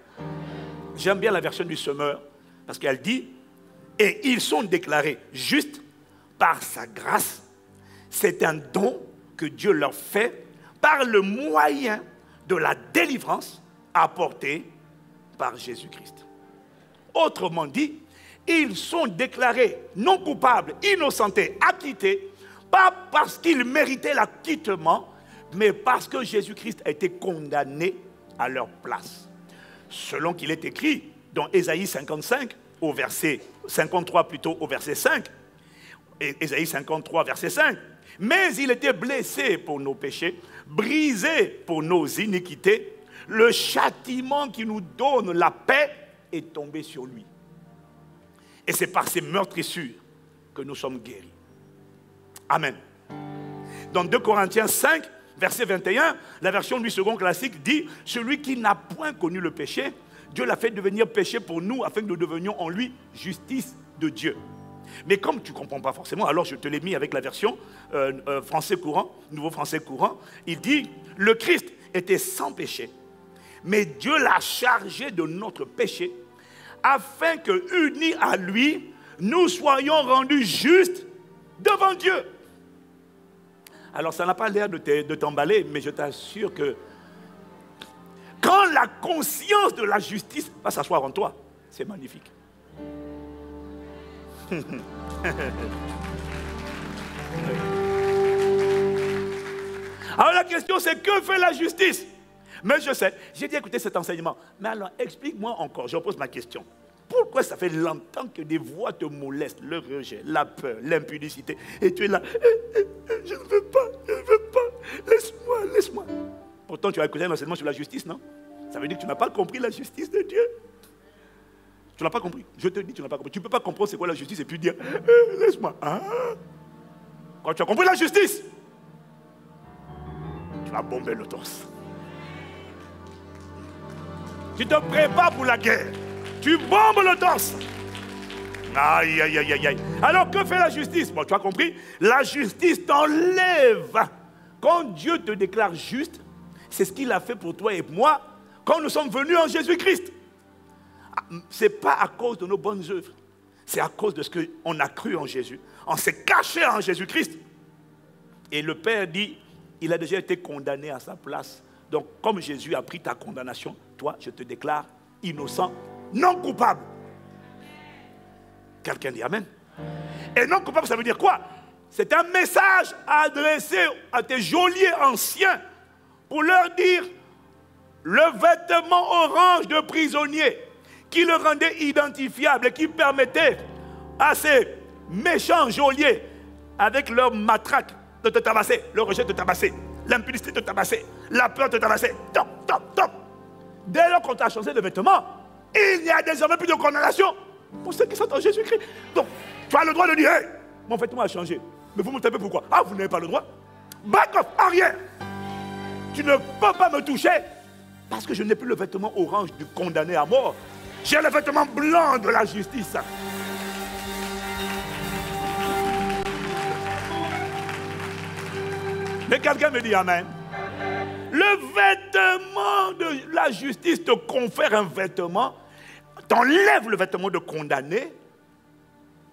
J'aime bien la version du semeur parce qu'elle dit, et ils sont déclarés justes par sa grâce. C'est un don que Dieu leur fait par le moyen de la délivrance apportée par Jésus-Christ. Autrement dit, ils sont déclarés non coupables, innocentés, acquittés, pas parce qu'ils méritaient l'acquittement, mais parce que Jésus-Christ a été condamné à leur place. Selon qu'il est écrit dans Ésaïe 55, au verset 53 plutôt au verset 5, Ésaïe 53, verset 5, mais il était blessé pour nos péchés, brisé pour nos iniquités. Le châtiment qui nous donne la paix est tombé sur lui. Et c'est par ces meurtrissures que nous sommes guéris. Amen. Dans 2 Corinthiens 5, verset 21, la version du second classique dit « Celui qui n'a point connu le péché, Dieu l'a fait devenir péché pour nous, afin que nous devenions en lui justice de Dieu. » Mais comme tu ne comprends pas forcément, alors je te l'ai mis avec la version français courant, nouveau français courant. Il dit « Le Christ était sans péché, mais Dieu l'a chargé de notre péché, afin que, unis à lui, nous soyons rendus justes devant Dieu. » Alors ça n'a pas l'air de t'emballer, mais je t'assure que la conscience de la justice va s'asseoir en toi. C'est magnifique. Alors la question c'est, que fait la justice? Mais je sais, j'ai dit écoutez cet enseignement. Mais alors explique-moi encore, je repose ma question. Pourquoi ça fait longtemps que des voix te molestent, le rejet, la peur, l'impudicité, et tu es là, je ne veux pas, laisse-moi, laisse-moi. Pourtant tu as écouté un enseignement sur la justice, non? Ça veut dire que tu n'as pas compris la justice de Dieu. Tu n'as pas compris. Je te dis, tu n'as pas compris. Tu ne peux pas comprendre c'est quoi la justice et puis dire, laisse-moi. Ah. Quand tu as compris la justice, tu vas bomber le torse. Tu te prépares pour la guerre. Tu bombes le torse. Aïe, aïe, aïe, aïe, aïe. Alors que fait la justice? Bon, tu as compris? La justice t'enlève. Quand Dieu te déclare juste, c'est ce qu'il a fait pour toi et moi quand nous sommes venus en Jésus-Christ. Ce n'est pas à cause de nos bonnes œuvres. C'est à cause de ce qu'on a cru en Jésus. On s'est caché en Jésus-Christ. Et le Père dit, il a déjà été condamné à sa place. Donc, comme Jésus a pris ta condamnation, toi, je te déclare innocent, non coupable. Quelqu'un dit Amen. Et non coupable, ça veut dire quoi? C'est un message adressé à tes geôliers anciens pour leur dire le vêtement orange de prisonnier qui le rendait identifiable et qui permettait à ces méchants geôliers avec leur matraque de te tabasser, le rejet de te tabasser, l'impudicité de te tabasser, la peur de te tabasser. Top, top, top. Dès lors qu'on t'a changé de vêtements, il n'y a désormais plus de condamnation pour ceux qui sont en Jésus-Christ. Donc, tu as le droit de dire, hey, mon vêtement a changé. Mais vous me tapez pourquoi? Ah, vous n'avez pas le droit? Back off, arrière. Tu ne peux pas me toucher parce que je n'ai plus le vêtement orange du condamné à mort. J'ai le vêtement blanc de la justice. Mais quelqu'un me dit Amen. Le vêtement de la justice te confère un vêtement, t'enlève le vêtement de condamné,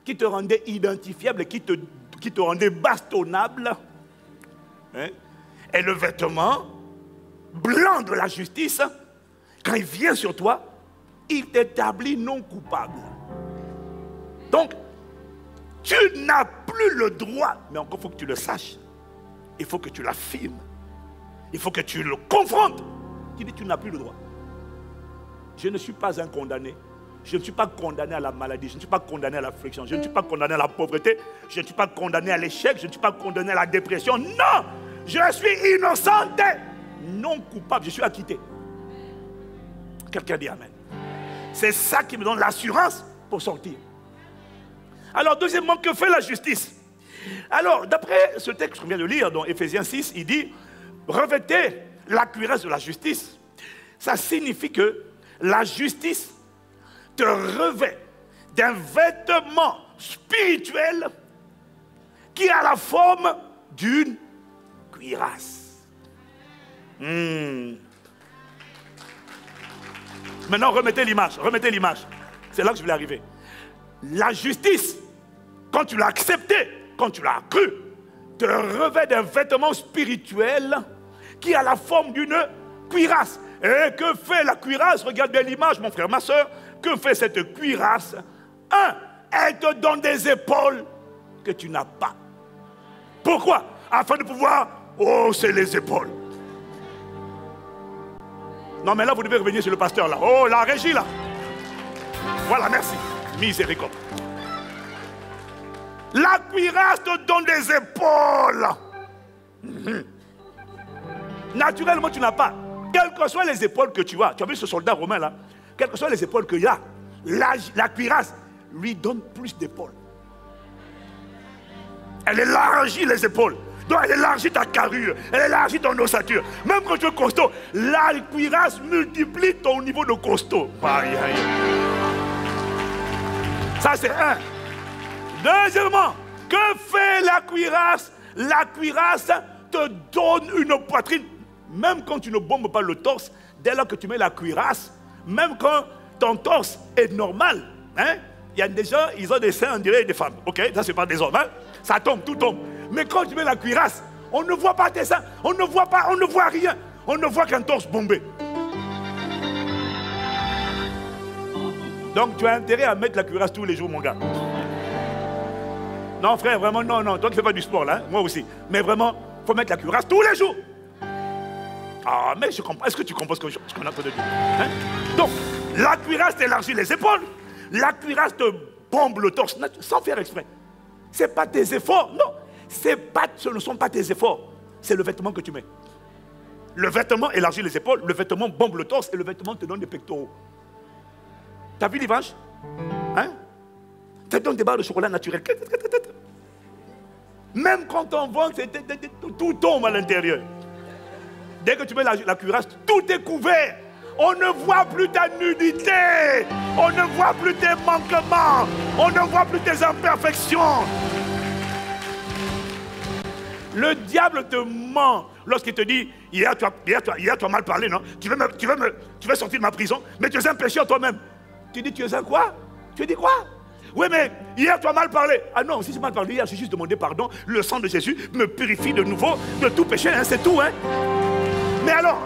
qui te rendait identifiable, qui te rendait bastonnable. Hein? Et le vêtement blanc de la justice, quand il vient sur toi, il t'établit non coupable. Donc, tu n'as plus le droit, mais encore il faut que tu le saches. Il faut que tu l'affirmes. Il faut que tu le confrontes. Tu dis, tu n'as plus le droit. Je ne suis pas un condamné. Je ne suis pas condamné à la maladie. Je ne suis pas condamné à l'affliction. Je ne suis pas condamné à la pauvreté. Je ne suis pas condamné à l'échec. Je ne suis pas condamné à la dépression. Non! Je suis innocent, non coupable. Je suis acquitté. Quelqu'un dit Amen. C'est ça qui me donne l'assurance pour sortir. Alors, deuxièmement, que fait la justice? Alors, d'après ce texte qu'on vient de lire, dans Éphésiens 6, il dit, revêtez la cuirasse de la justice. Ça signifie que la justice te revêt d'un vêtement spirituel qui a la forme d'une cuirasse. Maintenant, remettez l'image, remettez l'image. C'est là que je voulais arriver. La justice, quand tu l'as acceptée, quand tu l'as cru, te revêt d'un vêtement spirituel qui a la forme d'une cuirasse. Et que fait la cuirasse? Regarde bien l'image, mon frère, ma soeur. Que fait cette cuirasse? Elle te donne des épaules que tu n'as pas. Pourquoi? Afin de pouvoir hausser les épaules. Non, mais là, vous devez revenir sur le pasteur, là. Oh, la régie, là. Voilà, merci. Miséricorde. La cuirasse te donne des épaules. Naturellement, tu n'as pas. Quelles que soient les épaules que tu as vu ce soldat romain, là, quelles que soient les épaules qu'il y a, la cuirasse lui donne plus d'épaules. Elle élargit les épaules. Donc elle élargit ta carrure, elle élargit ton ossature. Même quand tu es costaud, la cuirasse multiplie ton niveau de costaud. Aïe, aïe. Ça c'est un. Deuxièmement, que fait la cuirasse? La cuirasse te donne une poitrine. Même quand tu ne bombes pas le torse, dès lors que tu mets la cuirasse, même quand ton torse est normal, hein, il y a des gens, ils ont des seins, on dirait des femmes. Ok, ça c'est pas des hommes, hein? Ça tombe, tout tombe. Mais quand tu mets la cuirasse, on ne voit pas tes seins, on ne voit pas, on ne voit rien. On ne voit qu'un torse bombé. Donc tu as intérêt à mettre la cuirasse tous les jours, mon gars. Non, frère, vraiment, non. Toi, tu ne fais pas du sport, là. Hein? Moi aussi. Mais vraiment, il faut mettre la cuirasse tous les jours. Ah, mais je comprends. Est-ce que tu comprends ce qu'on est en train de dire, hein? Donc, la cuirasse t'élargit les épaules. La cuirasse te bombe le torse, sans faire exprès. Ce n'est pas tes efforts. Non. Ce ne sont pas tes efforts. C'est le vêtement que tu mets. Le vêtement élargit les épaules, le vêtement bombe le torse et le vêtement te donne des pectoraux. T'as vu l'image? Hein? Ça te donne des barres de chocolat naturel. Même quand on vend, tout tombe à l'intérieur. Dès que tu mets la cuirasse, tout est couvert. On ne voit plus ta nudité. On ne voit plus tes manquements. On ne voit plus tes imperfections. Le diable te ment lorsqu'il te dit, hier tu as mal parlé, non? Tu veux sortir de ma prison, mais tu es un pécheur toi-même. Tu dis, tu es un quoi? Tu dis quoi? Oui, mais hier tu as mal parlé. Ah non, si j'ai mal parlé hier, j'ai juste demandé pardon. Le sang de Jésus me purifie de nouveau de tout péché, hein, c'est tout. Hein? Mais alors,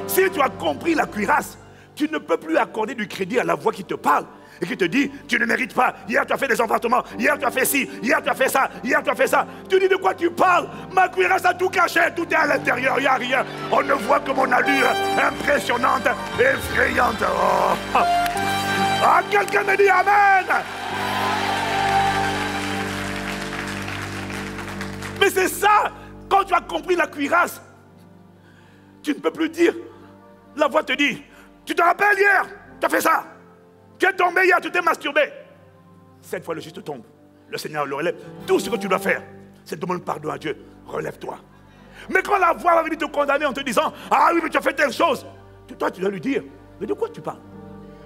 si tu as compris la cuirasse, tu ne peux plus accorder du crédit à la voix qui te parle et qui te dit, tu ne mérites pas. Hier tu as fait des emportements, hier tu as fait ci, hier tu as fait ça, hier tu as fait ça. Tu dis de quoi tu parles? Ma cuirasse a tout caché, tout est à l'intérieur, il n'y a rien. On ne voit que mon allure impressionnante, effrayante. Oh. Ah, quelqu'un me dit Amen. Mais c'est ça, quand tu as compris la cuirasse, tu ne peux plus dire, la voix te dit, tu te rappelles hier, tu as fait ça. Tu es tombé hier, tu t'es masturbé. Cette fois, le juste tombe. Le Seigneur le relève. Tout ce que tu dois faire, c'est demander pardon à Dieu. Relève-toi. Mais quand la voix va venir te condamner en te disant, ah oui, mais tu as fait telle chose, toi, tu dois lui dire, mais de quoi tu parles?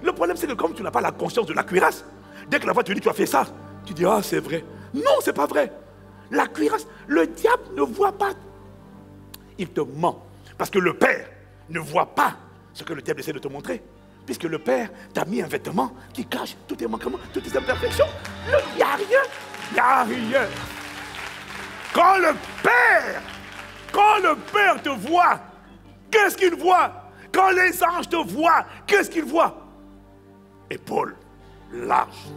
Le problème, c'est que comme tu n'as pas la conscience de la cuirasse, dès que la voix te dit, tu as fait ça, tu dis, ah, c'est vrai. Non, c'est pas vrai. La cuirasse, le diable ne voit pas. Il te ment. Parce que le Père ne voit pas ce que le diable essaie de te montrer. Puisque le Père t'a mis un vêtement qui cache tous tes manquements, toutes tes imperfections. Il n'y a rien. Il n'y a rien. Quand le Père te voit, qu'est-ce qu'il voit? Quand les anges te voient, qu'est-ce qu'ils voient? Épaules larges,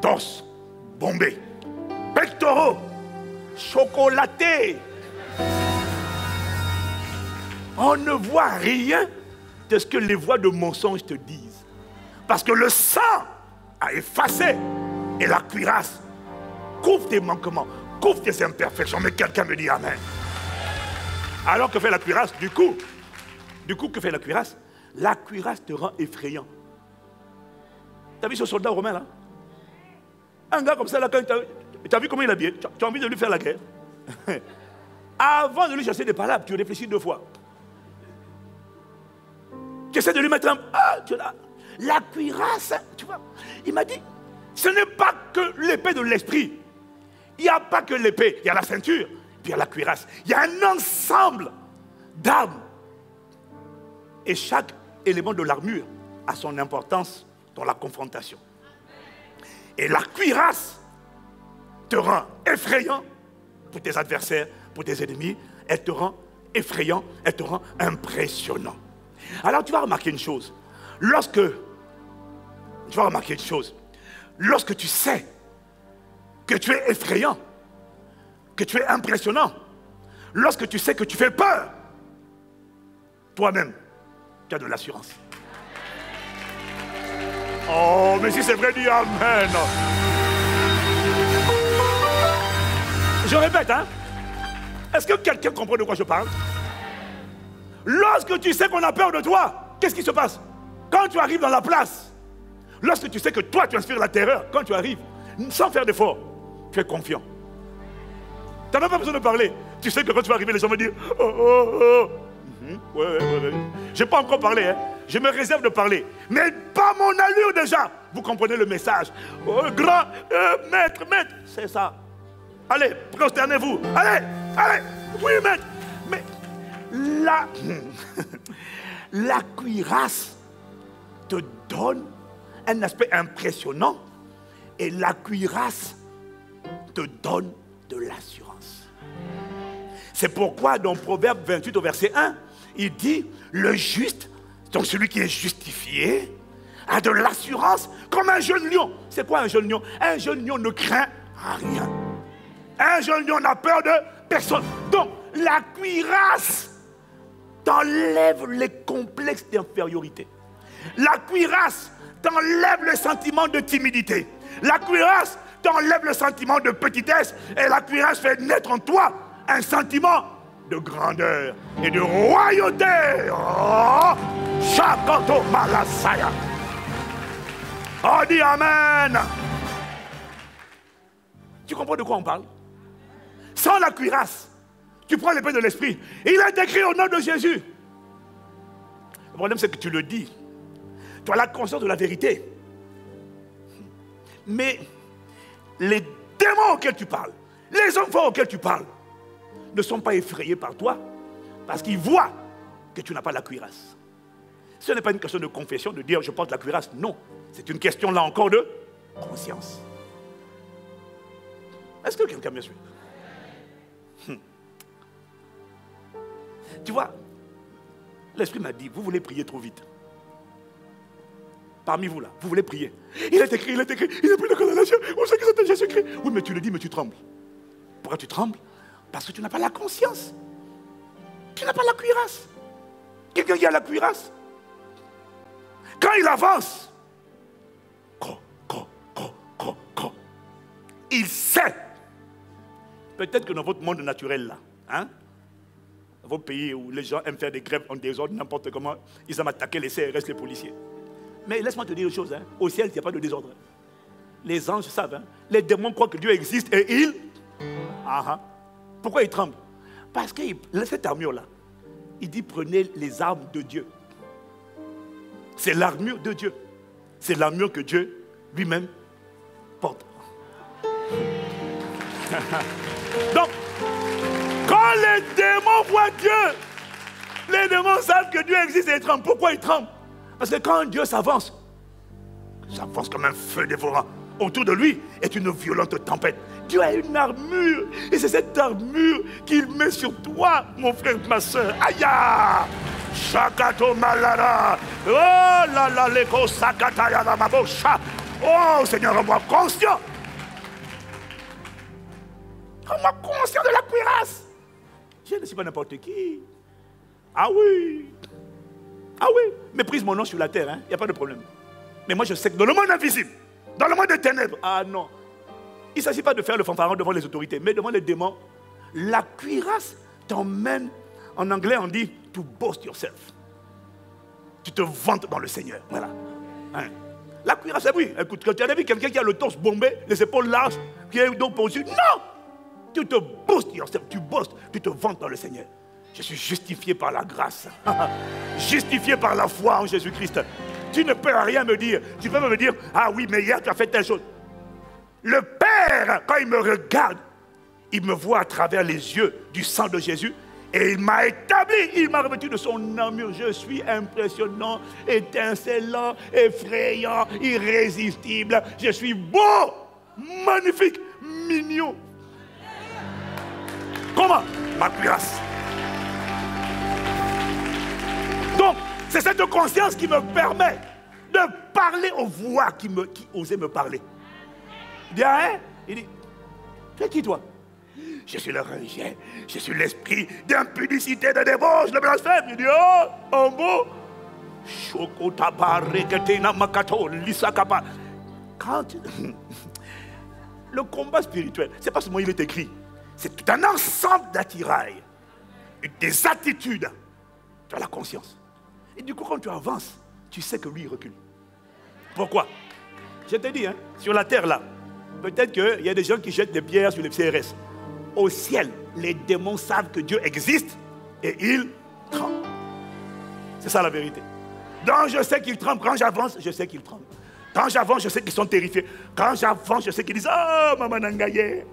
torse bombé, pectoraux chocolatés. On ne voit rien de ce que les voix de mensonge te disent. Parce que le sang a effacé et la cuirasse couvre tes manquements, couvre tes imperfections. Mais quelqu'un me dit Amen. Alors que fait la cuirasse? Du coup, que fait la cuirasse? La cuirasse te rend effrayant. Tu as vu ce soldat romain là? Un gars comme ça là, tu as vu comment il est habillé? Tu as envie de lui faire la guerre? Avant de lui chasser des palabres, tu réfléchis 2 fois. Tu essaies de lui mettre un... Ah, la cuirasse, tu vois. Il m'a dit, ce n'est pas que l'épée de l'esprit. Il n'y a pas que l'épée, il y a la ceinture, puis il y a la cuirasse. Il y a un ensemble d'armes. Et chaque élément de l'armure a son importance dans la confrontation. Et la cuirasse te rend effrayant pour tes adversaires, pour tes ennemis. Elle te rend effrayant, elle te rend impressionnant. Alors tu vas remarquer une chose. Lorsque tu sais que tu es effrayant, que tu es impressionnant, lorsque tu sais que tu fais peur, toi-même, tu as de l'assurance. Oh, mais si c'est vrai, dis Amen. Je répète, hein. Est-ce que quelqu'un comprend de quoi je parle? Lorsque tu sais qu'on a peur de toi, qu'est-ce qui se passe? Quand tu arrives dans la place, lorsque tu sais que toi tu inspires la terreur, quand tu arrives, sans faire d'effort, tu es confiant. Tu n'as même pas besoin de parler. Tu sais que quand tu vas arriver, les gens vont dire oh, oh, oh. Ouais. Je n'ai pas encore parlé, hein. Je me réserve de parler. Mais pas mon allure déjà. Vous comprenez le message. Oh, grand, maître, c'est ça. Allez, prosternez-vous. Allez, oui, maître. Mais la cuirasse te donne un aspect impressionnant et la cuirasse te donne de l'assurance. C'est pourquoi dans Proverbe 28 au verset 1, il dit, le juste, donc celui qui est justifié, a de l'assurance comme un jeune lion. C'est quoi un jeune lion? Un jeune lion ne craint rien. Un jeune lion n'a peur de personne. Donc, la cuirasse t'enlève les complexes d'infériorité. La cuirasse t'enlève le sentiment de timidité. La cuirasse t'enlève le sentiment de petitesse. Et la cuirasse fait naître en toi un sentiment de grandeur et de royauté. Oh, Shakato Malasaya. Oh, dis Amen. Tu comprends de quoi on parle? Sans la cuirasse, tu prends l'épée de l'esprit. Il est écrit au nom de Jésus. Le problème, c'est que tu le dis. Tu as la conscience de la vérité. Mais les démons auxquels tu parles, les enfants auxquels tu parles, ne sont pas effrayés par toi parce qu'ils voient que tu n'as pas la cuirasse. Ce n'est pas une question de confession, de dire je porte la cuirasse. Non, c'est une question là encore de conscience. Est-ce que quelqu'un me suit? Tu vois, l'Esprit m'a dit, vous voulez prier trop vite. Parmi vous là, vous voulez prier. Il est écrit, il est pris de condamnation. On sait que c'est Jésus-Christ. Oui, mais tu le dis, mais tu trembles. Pourquoi tu trembles? Parce que tu n'as pas la conscience. Tu n'as pas la cuirasse. Quelqu'un qui a la cuirasse, quand il avance, il sait. Peut-être que dans votre monde naturel là, hein, dans vos pays où les gens aiment faire des grèves en désordre, n'importe comment, ils aiment attaquer les CRS, les policiers. Mais laisse-moi te dire une chose, hein, au ciel, il n'y a pas de désordre. Les anges savent, hein, les démons croient que Dieu existe et ils... Pourquoi ils tremblent? Parce que cette armure-là, il dit prenez les armes de Dieu. C'est l'armure de Dieu. C'est l'armure que Dieu lui-même porte. Donc, quand les démons voient Dieu, les démons savent que Dieu existe et ils tremblent. Pourquoi ils tremblent? Parce que quand Dieu s'avance, ça avance comme un feu dévorant. Autour de lui est une violente tempête. Dieu a une armure. Et c'est cette armure qu'il met sur toi, mon frère, ma soeur. Aïe! Shakato malada. Oh là là, l'écho sakataya dans ma bouche. Oh Seigneur, rends-moi conscient. Rends-moi conscient de la cuirasse. Je ne suis pas n'importe qui. Ah oui. Ah oui. Méprise mon nom sur la terre, il n'y a pas de problème. Mais moi je sais que dans le monde invisible, dans le monde des ténèbres, ah non. Il ne s'agit pas de faire le fanfaron devant les autorités, mais devant les démons. La cuirasse t'emmène, en anglais on dit, to boast yourself. Tu te vantes dans le Seigneur. Voilà. Hein? La cuirasse, c'est oui. Écoute, quand tu as vu quelqu'un qui a le torse bombé, les épaules larges, qui est donc au-dessus, non! Tu te boastes yourself, tu boastes, tu te vantes dans le Seigneur. Je suis justifié par la grâce. Justifié par la foi en Jésus-Christ. Tu ne peux rien me dire. Tu peux me dire, ah oui, mais hier tu as fait telle chose. Le Père, quand il me regarde, il me voit à travers les yeux du sang de Jésus et il m'a établi, il m'a revêtu de son armure. Je suis impressionnant, étincelant, effrayant, irrésistible. Je suis beau, magnifique, mignon. Comment? Ma cuirasse. Donc, c'est cette conscience qui me permet de parler aux voix qui osaient me parler. Il dit, hein? Il dit, tu es qui toi? Je suis le rejet, je suis l'esprit d'impudicité, de débauche, de blasphème. Il dit, oh, en beau. Quand le combat spirituel, c'est pas seulement il est écrit, c'est tout un ensemble d'attirails, des attitudes. Tu as la conscience. Et du coup, quand tu avances, tu sais que lui, il recule. Pourquoi? Je te dis, hein, sur la terre là, peut-être qu'il y a des gens qui jettent des pierres sur les CRS. Au ciel, les démons savent que Dieu existe et ils tremblent. C'est ça la vérité. Donc je sais qu'ils tremblent. Quand j'avance, je sais qu'ils tremblent. Quand j'avance, je sais qu'ils sont terrifiés. Quand j'avance, je sais qu'ils disent, oh, maman Nangaye.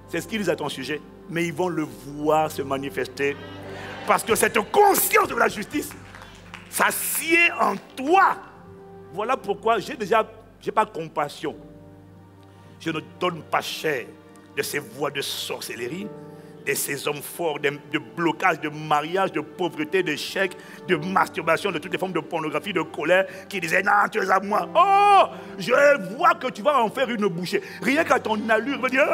C'est ce qu'ils disent à ton sujet. Mais ils vont le voir se manifester. Parce que cette conscience de la justice, ça sied en toi. Voilà pourquoi j'ai pas compassion. Je ne donne pas cher de ces voies de sorcellerie, de ces hommes forts, de blocage, de mariage, de pauvreté, d'échec, de masturbation, de toutes les formes de pornographie, de colère, qui disaient, non, tu es à moi. Oh, je vois que tu vas en faire une bouchée. Rien qu'à ton allure, me dire,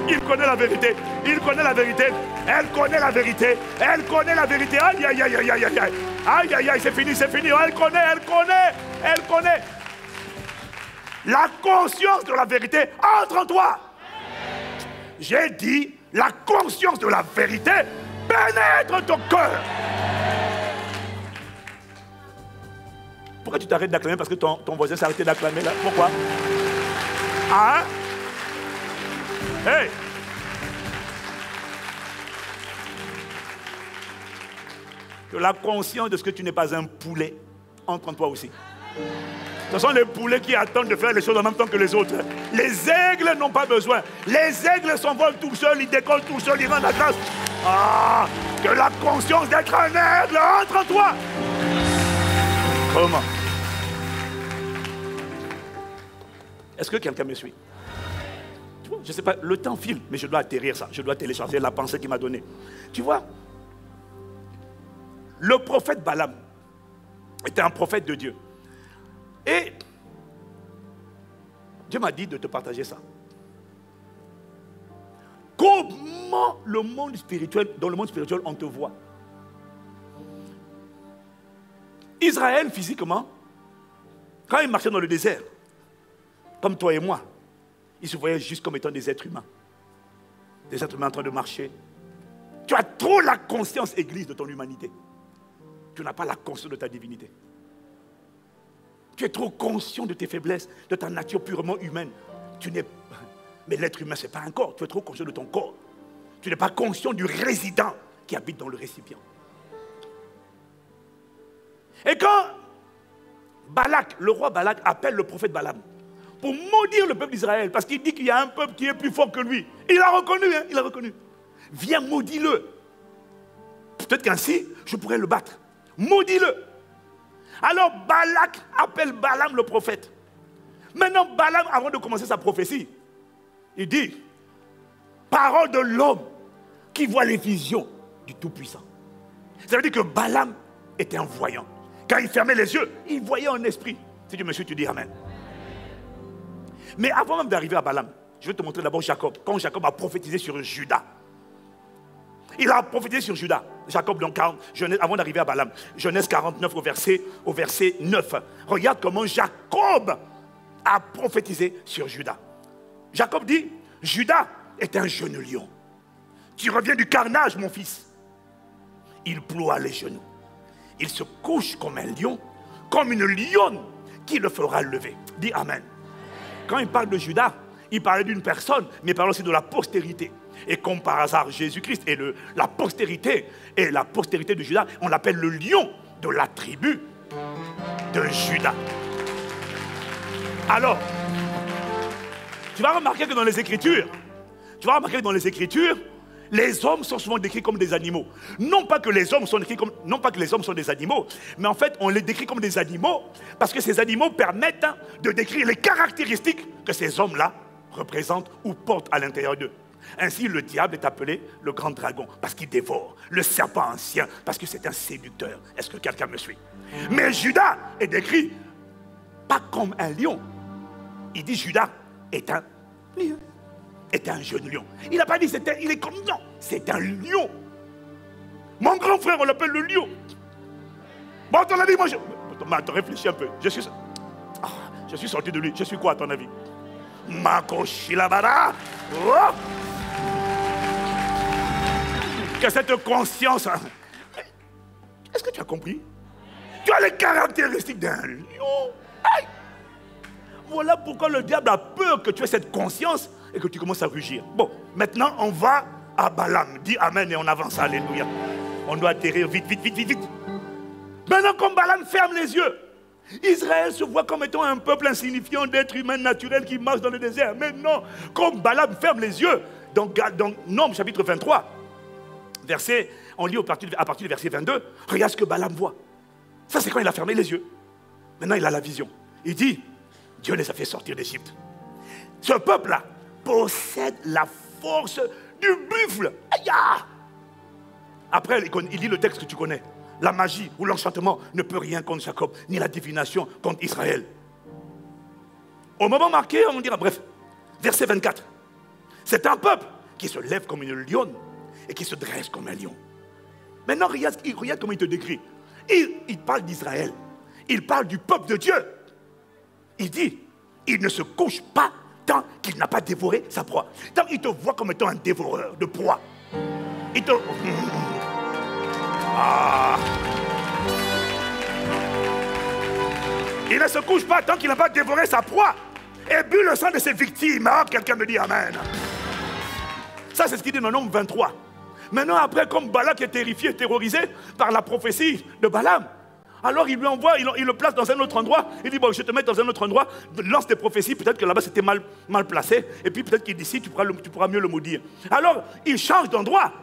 il connaît la vérité, il connaît la vérité, elle connaît la vérité, elle connaît la vérité. Aïe, aïe, aïe, aïe, aïe, aïe, aïe, aïe, aïe, c'est fini, elle connaît, elle connaît, elle connaît. La conscience de la vérité entre en toi. J'ai dit, la conscience de la vérité pénètre ton cœur. Pourquoi tu t'arrêtes d'acclamer? Parce que ton voisin s'est arrêté d'acclamer là. Pourquoi? Hein? Hey! Que la conscience de ce que tu n'es pas un poulet entre en toi aussi. Ce sont les poulets qui attendent de faire les choses en même temps que les autres. Les aigles n'ont pas besoin. Les aigles s'envolent tout seuls, ils décollent tout seuls, ils rendent la grâce. Ah, que la conscience d'être un aigle entre en toi. Comment? Est-ce que quelqu'un me suit? Tu vois, je ne sais pas, le temps file, mais je dois atterrir ça. Je dois télécharger la pensée qu'il m'a donnée. Tu vois, le prophète Balaam était un prophète de Dieu. Et Dieu m'a dit de te partager ça. Comment le monde spirituel, dans le monde spirituel, on te voit. Israël, physiquement, quand il marchait dans le désert, comme toi et moi, il se voyait juste comme étant des êtres humains. Des êtres humains en train de marcher. Tu as trop la conscience, Église, de ton humanité. Tu n'as pas la conscience de ta divinité. Tu es trop conscient de tes faiblesses, de ta nature purement humaine. Mais l'être humain, ce n'est pas un corps. Tu es trop conscient de ton corps. Tu n'es pas conscient du résident qui habite dans le récipient. Et quand Balak, le roi Balak, appelle le prophète Balaam pour maudire le peuple d'Israël, parce qu'il dit qu'il y a un peuple qui est plus fort que lui. Il a reconnu, hein, il a reconnu. Viens, maudis-le. Peut-être qu'ainsi, je pourrais le battre. Maudis-le. Alors Balak appelle Balaam le prophète. Maintenant Balaam, avant de commencer sa prophétie, il dit, parole de l'homme qui voit les visions du Tout-Puissant. Ça veut dire que Balaam était un voyant. Quand il fermait les yeux, il voyait en esprit. Si tu me suis, tu dis Amen. Mais avant même d'arriver à Balaam, je vais te montrer d'abord Jacob. Quand Jacob a prophétisé sur Juda. Il a prophétisé sur Juda. Jacob, donc, avant d'arriver à Balaam. Genèse 49 au verset 9. Regarde comment Jacob a prophétisé sur Juda. Jacob dit, Juda est un jeune lion. Tu reviens du carnage, mon fils. Il ploie les genoux. Il se couche comme un lion, comme une lionne qui le fera lever. Dis Amen. Quand il parle de Juda, il parlait d'une personne, mais il parle aussi de la postérité. Et comme par hasard, Jésus-Christ est la postérité. Et la postérité de Juda, on l'appelle le lion de la tribu de Juda. Alors, tu vas remarquer que dans les Écritures, les hommes sont souvent décrits comme des animaux. Non pas que les hommes sont des animaux, mais en fait, on les décrit comme des animaux parce que ces animaux permettent de décrire les caractéristiques que ces hommes-là représentent ou portent à l'intérieur d'eux. Ainsi, le diable est appelé le grand dragon parce qu'il dévore. Le serpent ancien parce que c'est un séducteur. Est-ce que quelqu'un me suit? Mais Judas est décrit pas comme un lion. Il dit Judas est un lion. Est un jeune lion. Il n'a pas dit il est comme non, c'est un lion. Mon grand frère, on l'appelle le lion. Bon, à ton avis, moi attends, réfléchis un peu. Je suis sorti de lui. Je suis quoi à ton avis? Mako Shilabara. Oh! Que cette conscience. Est-ce que tu as compris? Tu as les caractéristiques d'un lion. Aïe! Voilà pourquoi le diable a peur que tu aies cette conscience et que tu commences à rugir. Bon, maintenant on va à Balaam. Dis Amen et on avance. Alléluia. On doit atterrir vite, vite, vite, vite, vite. Maintenant, comme Balaam ferme les yeux, Israël se voit comme étant un peuple insignifiant d'êtres humains naturels qui marchent dans le désert. Mais non, comme Balaam ferme les yeux, dans Nombre chapitre 23, on lit à partir du verset 22, regarde ce que Balaam voit. Ça, c'est quand il a fermé les yeux. Maintenant, il a la vision. Il dit, Dieu les a fait sortir d'Égypte. Ce peuple-là possède la force du buffle. Aïe! Après, il lit le texte que tu connais. La magie ou l'enchantement ne peut rien contre Jacob, ni la divination contre Israël. Au moment marqué, on dira, bref, verset 24. C'est un peuple qui se lève comme une lionne et qui se dresse comme un lion. Maintenant, regarde comment il te décrit. Il parle d'Israël. Il parle du peuple de Dieu. Il dit, il ne se couche pas tant qu'il n'a pas dévoré sa proie. Tant qu'il te voit comme étant un dévoreur de proie. Il te... Il ne se couche pas tant qu'il n'a pas dévoré sa proie et bu le sang de ses victimes. Ah, quelqu'un me dit Amen. Ça, c'est ce qu'il dit dans Nombre 23. Maintenant, après, comme Balak est terrifié, terrorisé par la prophétie de Balaam, alors il lui envoie, il le place dans un autre endroit. Il dit, bon, je vais te mettre dans un autre endroit, lance des prophéties, peut-être que là-bas c'était mal placé, et puis peut-être qu'il dit ici, tu pourras mieux le maudire. Alors, il change d'endroit.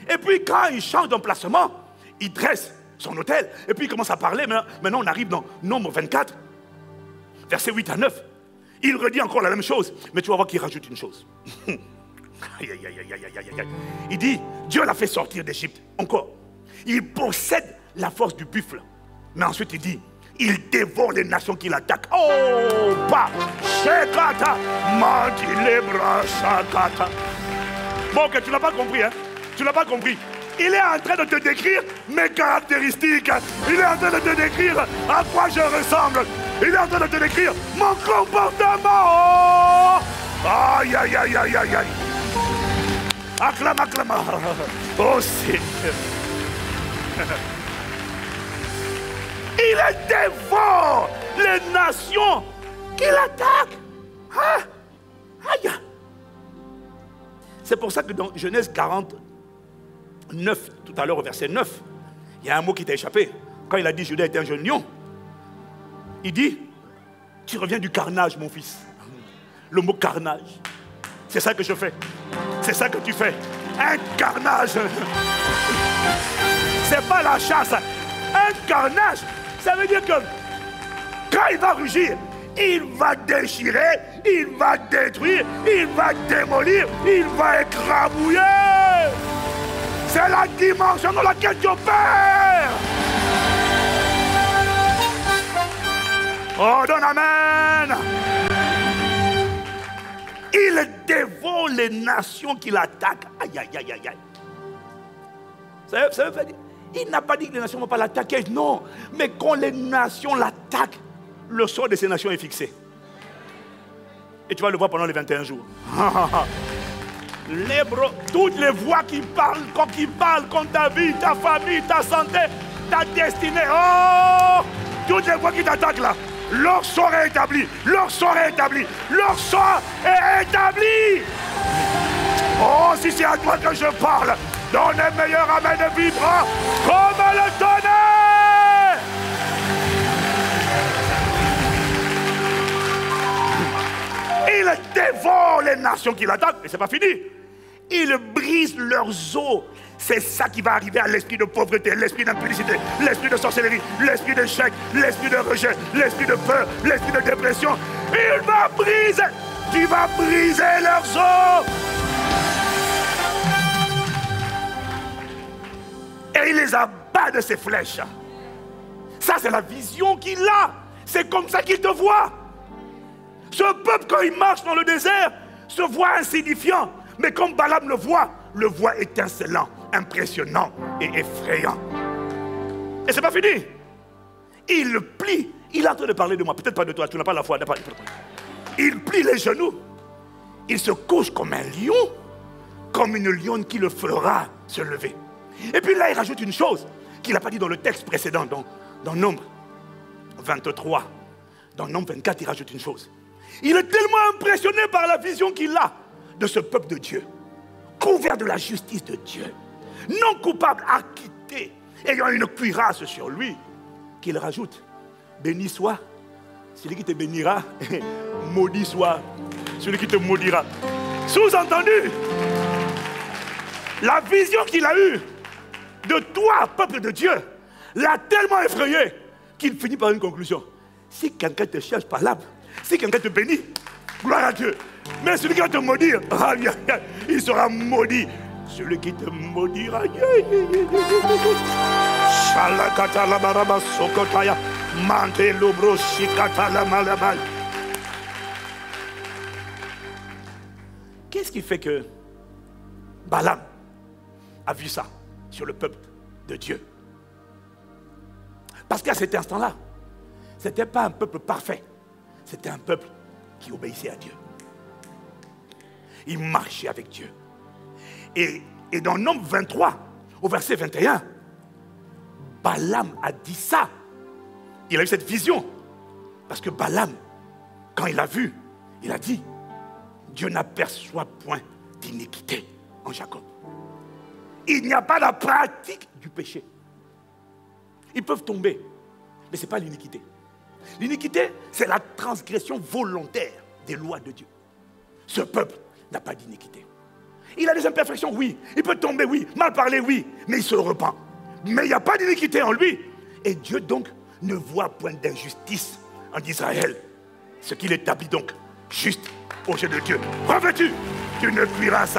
Et puis, quand il change d'emplacement, il dresse son autel, et puis il commence à parler. Maintenant, on arrive dans Nombre 24, versets 8 à 9. Il redit encore la même chose, mais tu vas voir qu'il rajoute une chose. Aïe, aïe, aïe, aïe, aïe, aïe. Il dit, Dieu l'a fait sortir d'Égypte. Encore. Il possède la force du buffle. Mais ensuite il dit, il dévore les nations qui l'attaquent. Oh, pas. Shekata. Mandilebra shakata. Bon, ok, tu n'as pas compris, hein. Tu n'as pas compris. Il est en train de te décrire mes caractéristiques. Il est en train de te décrire à quoi je ressemble. Il est en train de te décrire mon comportement. Oh. Aïe, aïe, aïe, aïe, aïe, aïe. Acclame, acclame. Oh Seigneur. Il dévore les nations qui l'attaquent. Ah. Aïe. C'est pour ça que dans Genèse 49, tout à l'heure au verset 9, il y a un mot qui t'a échappé. Quand il a dit Judas était un jeune lion, il dit, tu reviens du carnage mon fils. Le mot carnage, c'est ça que je fais. C'est ça que tu fais. Un carnage. C'est pas la chasse. Un carnage, ça veut dire que quand il va rugir, il va déchirer, il va détruire, il va démolir, il va écrabouiller. C'est la dimension dans laquelle tu opères. Oh, donne amen. Il dévore les nations qui l'attaquent. Aïe, aïe, aïe, aïe, aïe. Ça veut dire, il n'a pas dit que les nations ne vont pas l'attaquer. Non, mais quand les nations l'attaquent, le sort de ces nations est fixé. Et tu vas le voir pendant les 21 jours. Toutes les voix qui parlent contre ta vie, ta famille, ta santé, ta destinée. Oh, toutes les voix qui t'attaquent là. Leur sort est établi. Leur sort est établi. Leur sort est établi. Oh, si c'est à toi que je parle, donne un meilleur amen de vibrant comme le tonnerre. Il dévore les nations qui l'attaquent. Et c'est pas fini. Il brise leurs os. C'est ça qui va arriver à l'esprit de pauvreté, l'esprit d'impudicité, l'esprit de sorcellerie, l'esprit d'échec, l'esprit de rejet, l'esprit de peur, l'esprit de dépression. Il va briser. Tu vas briser leurs os. Et il les abat de ses flèches. Ça, c'est la vision qu'il a. C'est comme ça qu'il te voit. Ce peuple, quand il marche dans le désert, se voit insignifiant. Mais comme Balaam le voit étincelant, impressionnant et effrayant. Et c'est pas fini. Il le plie. Il est en train de parler de moi. Peut-être pas de toi, tu n'as pas la foi. Il plie les genoux. Il se couche comme un lion, comme une lionne qui le fera se lever. Et puis là, il rajoute une chose qu'il n'a pas dit dans le texte précédent, dans Nombre 23. Dans Nombre 24, il rajoute une chose. Il est tellement impressionné par la vision qu'il a de ce peuple de Dieu, couvert de la justice de Dieu, non coupable, acquitté, ayant une cuirasse sur lui, qu'il rajoute, béni soit celui qui te bénira, maudit soit celui qui te maudira. Sous-entendu, la vision qu'il a eue de toi, peuple de Dieu, l'a tellement effrayé qu'il finit par une conclusion. Si quelqu'un te cherche par l'âme, si quelqu'un te bénit, Gloire à Dieu. Mais celui qui va te maudire, il sera maudit. Celui qui te maudira, qu'est-ce qui fait que Balaam a vu ça sur le peuple de Dieu? Parce qu'à cet instant-là, ce n'était pas un peuple parfait, c'était un peuple qui obéissait à Dieu. Il marchait avec Dieu. Et dans Nombre 23, au verset 21, Balaam a dit ça. Il a eu cette vision. Parce que Balaam, quand il a vu, il a dit, Dieu n'aperçoit point d'iniquité en Jacob. Il n'y a pas la pratique du péché. Ils peuvent tomber, mais ce n'est pas l'iniquité. L'iniquité, c'est la transgression volontaire des lois de Dieu. Ce peuple n'a pas d'iniquité. Il a des imperfections, oui. Il peut tomber, oui. Mal parler, oui. Mais il se repent. Mais il n'y a pas d'iniquité en lui. Et Dieu donc ne voit point d'injustice en Israël. Ce qu'il établit donc juste aux yeux de Dieu. Revêtu d'une cuirasse.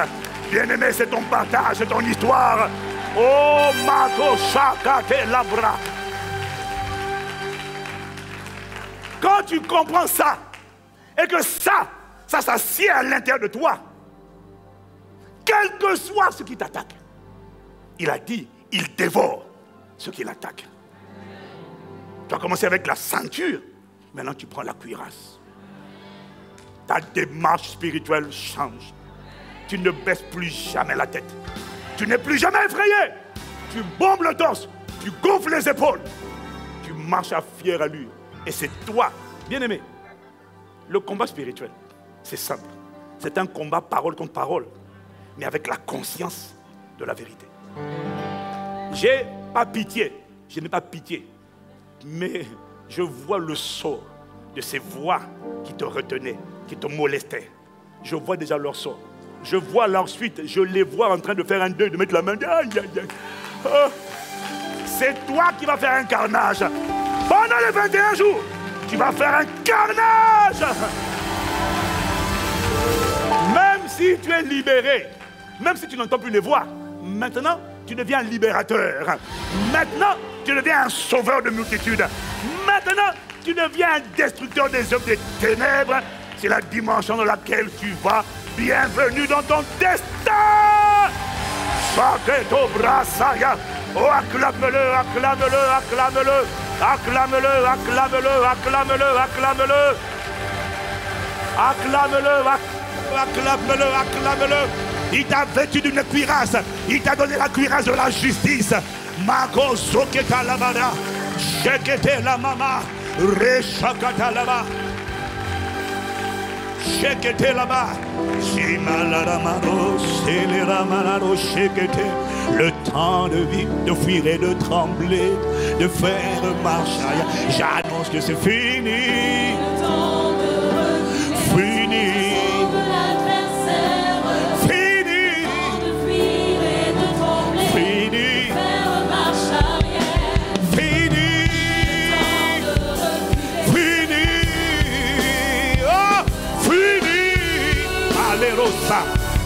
Bien-aimé, c'est ton partage, c'est ton histoire. Oh, Mato Shakate Labra. Quand tu comprends ça, et que ça s'assied à l'intérieur de toi, quel que soit ce qui t'attaque, il a dit, il dévore ce qui l'attaque. Tu as commencé avec la ceinture, maintenant tu prends la cuirasse. Ta démarche spirituelle change. Tu ne baisses plus jamais la tête. Tu n'es plus jamais effrayé. Tu bombes le torse, tu gonfles les épaules. Tu marches à fière allure. Et c'est toi, bien-aimé. Le combat spirituel, c'est simple. C'est un combat parole contre parole, mais avec la conscience de la vérité. J'ai pas pitié, je n'ai pas pitié, mais je vois le sort de ces voix qui te retenaient, qui te molestaient. Je vois déjà leur sort. Je vois leur suite, je les vois en train de faire un deuil, de mettre la main. Aïe, aïe, aïe. Oh, c'est toi qui vas faire un carnage. Pendant les 21 jours, tu vas faire un carnage. Même si tu es libéré, même si tu n'entends plus les voix, maintenant, tu deviens un libérateur. Maintenant, tu deviens un sauveur de multitudes. Maintenant, tu deviens un destructeur des œuvres des ténèbres. C'est la dimension dans laquelle tu vas. Bienvenue dans ton destin. Saketo Brassaya. Oh, acclame-le, acclame-le, acclame-le. Acclame-le, acclame-le, acclame-le, acclame-le. Acclame-le, acclame-le, acclame-le. Il t'a vêtu d'une cuirasse. Il t'a donné la cuirasse de la justice. Mako Zoketa Lamara. Shekete la mama. Reshakata lama. Shekete lama. Shimalaramaro. Seleramanaro. Shekete. Le temps de vivre, de fuir et de trembler, de faire marche arrière. J'annonce que c'est fini. Fini.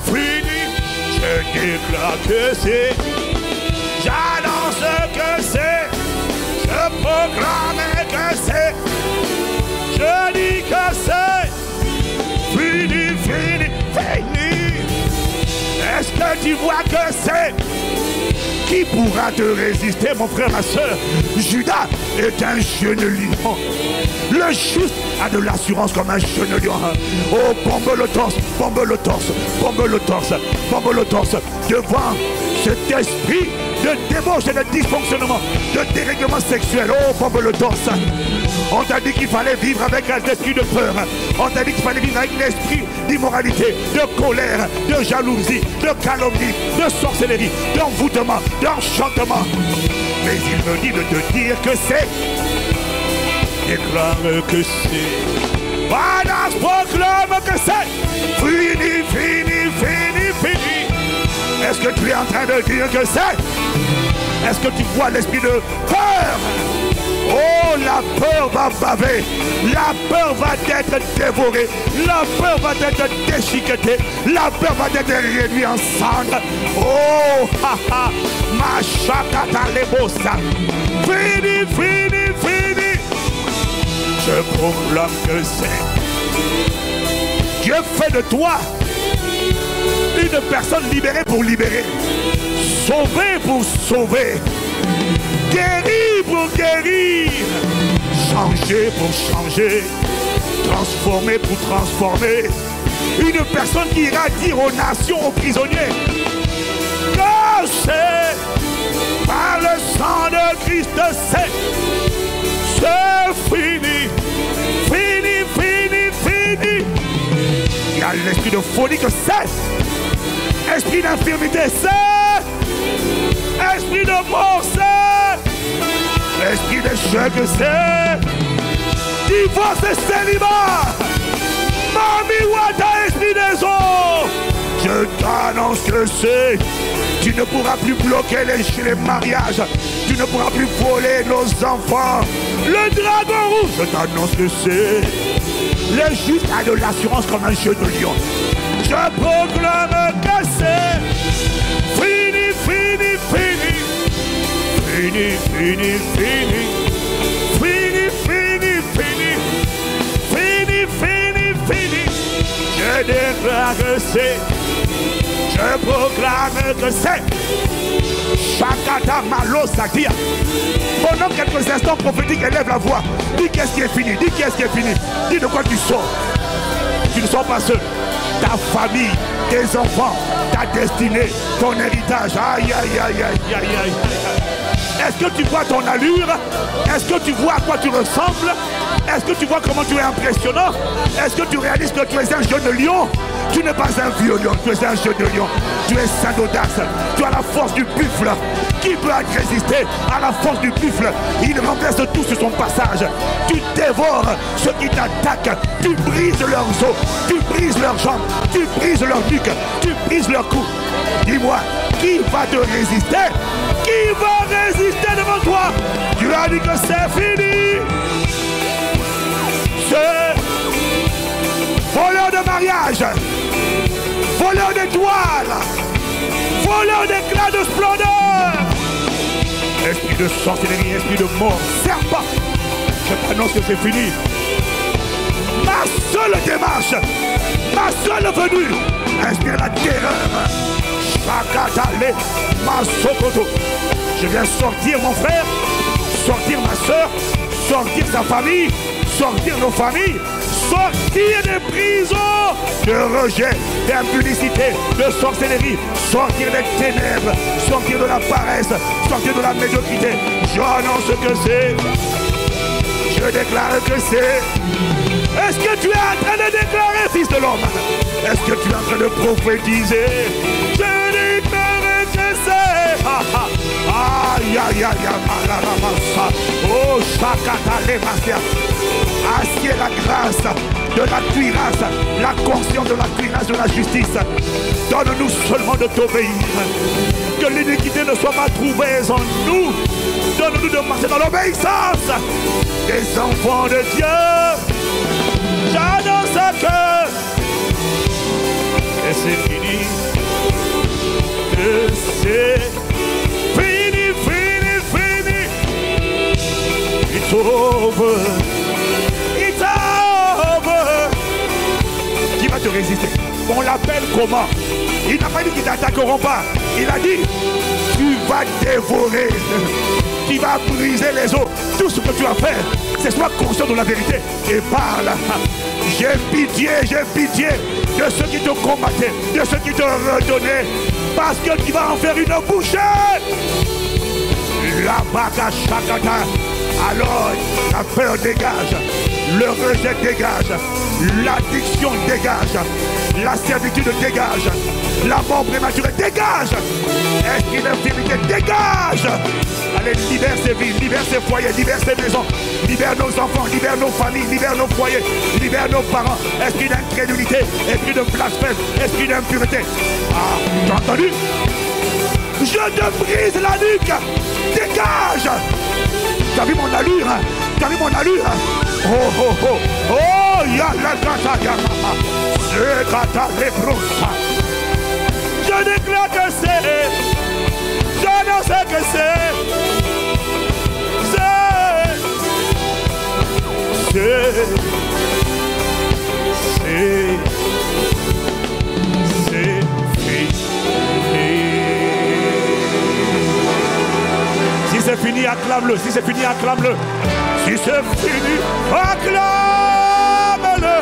Fini, je déclare que c'est, j'annonce que c'est, je proclame que c'est, je dis que c'est, fini, fini, fini. Est-ce que tu vois que c'est? Qui pourra te résister, mon frère, ma soeur? Judas est un jeune lion. Le juste a de l'assurance comme un jeune lion. Oh, bombe le torse, bombe le torse, bombe le torse, bombe le torse. Devant cet esprit de débauche et de dysfonctionnement, de dérèglement sexuel. Oh, bombe le torse. On t'a dit qu'il fallait vivre avec un esprit de peur. On t'a dit qu'il fallait vivre avec un esprit d'immoralité, de colère, de jalousie, de calomnie, de sorcellerie, d'envoûtement, d'enchantement. Mais il me dit de te dire que c'est. Déclare que c'est. Banas proclame que c'est. Fini, fini, fini, fini. Est-ce que tu es en train de dire que c'est? Est-ce que tu vois l'esprit de peur? Oh, Oh, la peur va baver. La peur va être dévorée. La peur va être déchiquetée. La peur va être réduite en cendres. Oh, ma chakata lebosa. Fini, fini, fini. Je proclame que c'est. Dieu fait de toi une personne libérée pour libérer. Sauvée pour sauver. Guérir pour guérir. Changer pour changer. Transformer pour transformer. Une personne qui ira dire aux nations, aux prisonniers, que c'est par le sang de Christ, c'est fini. Fini, fini, fini. Il y a l'esprit de folie que c'est. Esprit d'infirmité, c'est. Esprit de mort, c'est. Esprit d'échec, c'est. Divorce et célibat. Mami Wata, esprit des eaux. Je t'annonce que c'est. Tu ne pourras plus bloquer les mariages. Tu ne pourras plus voler nos enfants. Le dragon rouge, je t'annonce que c'est. Le juste a de l'assurance comme un jeu de lion. Je proclame que c'est. Fini, fini, fini. Fini, fini, fini. Fini, fini, fini. Fini, fini, fini. Je déclare que c'est. Je proclame que c'est. Shakata Malo Sakia. Pendant quelques instants prophétiques, élève la voix. Dis qu'est-ce qui est fini. Dis qu'est-ce qui est fini. Dis de quoi tu sors. Tu ne sors pas seul. Ta famille, tes enfants, ta destinée, ton héritage. Aïe, aïe, aïe, aïe, aïe, aïe. Est-ce que tu vois ton allure? Est-ce que tu vois à quoi tu ressembles? Est-ce que tu vois comment tu es impressionnant? Est-ce que tu réalises que tu es un jeune lion? Tu n'es pas un vieux lion, tu es un jeune lion. Tu es saint d'audace. Tu as la force du buffle. Qui peut résister à la force du buffle? Il renverse tout sur son passage. Tu dévores ceux qui t'attaquent. Tu brises leurs os. Tu brises leurs jambes. Tu brises leur nuque. Tu brises leur cou. Dis-moi, qui va te résister? Qui va résister devant toi? Tu as dit que c'est fini. C'est voleur de mariage, voleur d'étoiles, voleur d'éclat de splendeur, esprit de sorcellerie, esprit de mort, serpent, je t'annonce que c'est fini. Ma seule démarche, ma seule venue, inspire la terreur. Chakatale, ma sokoto. Je viens sortir mon frère, sortir ma soeur, sortir sa famille, sortir nos familles, sortir des prisons de rejet, d'impunicité, de sorcellerie, sortir des ténèbres, sortir de la paresse, sortir de la médiocrité. J'annonce que c'est. Je déclare que c'est. Est-ce que tu es en train de déclarer, fils de l'homme? Est-ce que tu es en train de prophétiser? Je déclare que c'est. Aïe, aïe, aïe, oh, Shakatale Masia. Assieds la grâce de la cuirasse, la conscience de la cuirasse de la justice. Donne-nous seulement de t'obéir. Que l'iniquité ne soit pas trouvée en nous. Donne-nous de marcher dans l'obéissance des enfants de Dieu. J'annonce que et c'est fini. Que c'est fini, fini, fini. It's over. It's over. Qui va te résister? On l'appelle comment? Il n'a pas dit qu'ils t'attaqueront pas. Il a dit, tu vas dévorer. Tu vas briser les os. Tout ce que tu vas faire, c'est sois conscient de la vérité et parle. J'ai pitié de ceux qui te combattaient, de ceux qui te redonnaient, parce que tu vas en faire une bouchée. La baga shakata. Alors la peur dégage, le rejet dégage, l'addiction dégage, la servitude dégage, la mort prématurée dégage, esprit d'infirmité dégage. Allez, libère ces vies, libère ces foyers, libère ces maisons, libère nos enfants, libère nos familles, libère nos foyers, libère nos parents. Esprit d'incrédulité, esprit de blasphème, esprit d'impureté. Ah, tu as entendu? Je te brise la nuque. Dégage. Tu as vu mon allure? donner mon allure. Oh, oh, oh. Oh, yalla, gata, yalla. C'est gata, les broussa. Je déclare que c'est. Je ne sais que c'est. C'est fini. Si c'est fini, acclame-le. Si c'est fini, acclame-le. Si c'est fini, acclame-le.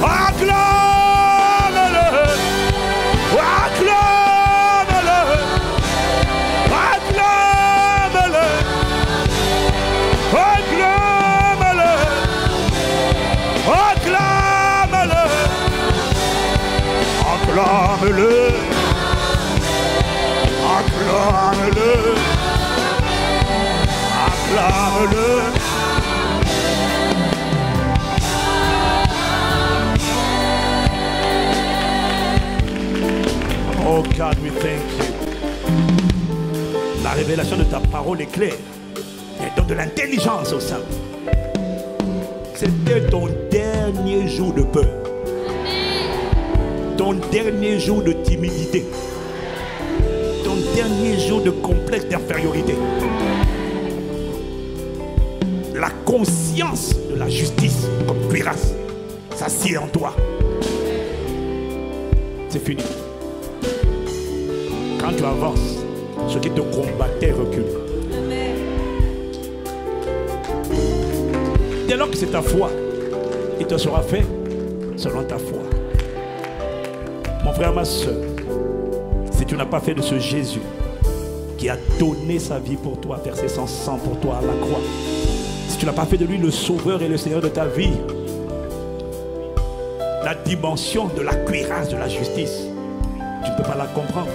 Acclame-le. Acclame-le. Acclame-le. Acclame-le. Acclame-le. Acclame-le. Acclame-le. Acclame-le. Oh God, we thank you. La révélation de ta parole est claire. Elle donne de l'intelligence au sein. C'était ton dernier jour de peur. Ton dernier jour de timidité. Ton dernier jour de complexe d'infériorité. La conscience de la justice comme cuirasse s'assied en toi. C'est fini. Quand tu avances, ce qui te combattait recule. Dès lors que c'est ta foi, il te sera fait selon ta foi. Mon frère, ma soeur, si tu n'as pas fait de ce Jésus qui a donné sa vie pour toi, versé son sang pour toi à la croix, si tu n'as pas fait de lui le sauveur et le Seigneur de ta vie, la dimension de la cuirasse de la justice, tu ne peux pas la comprendre.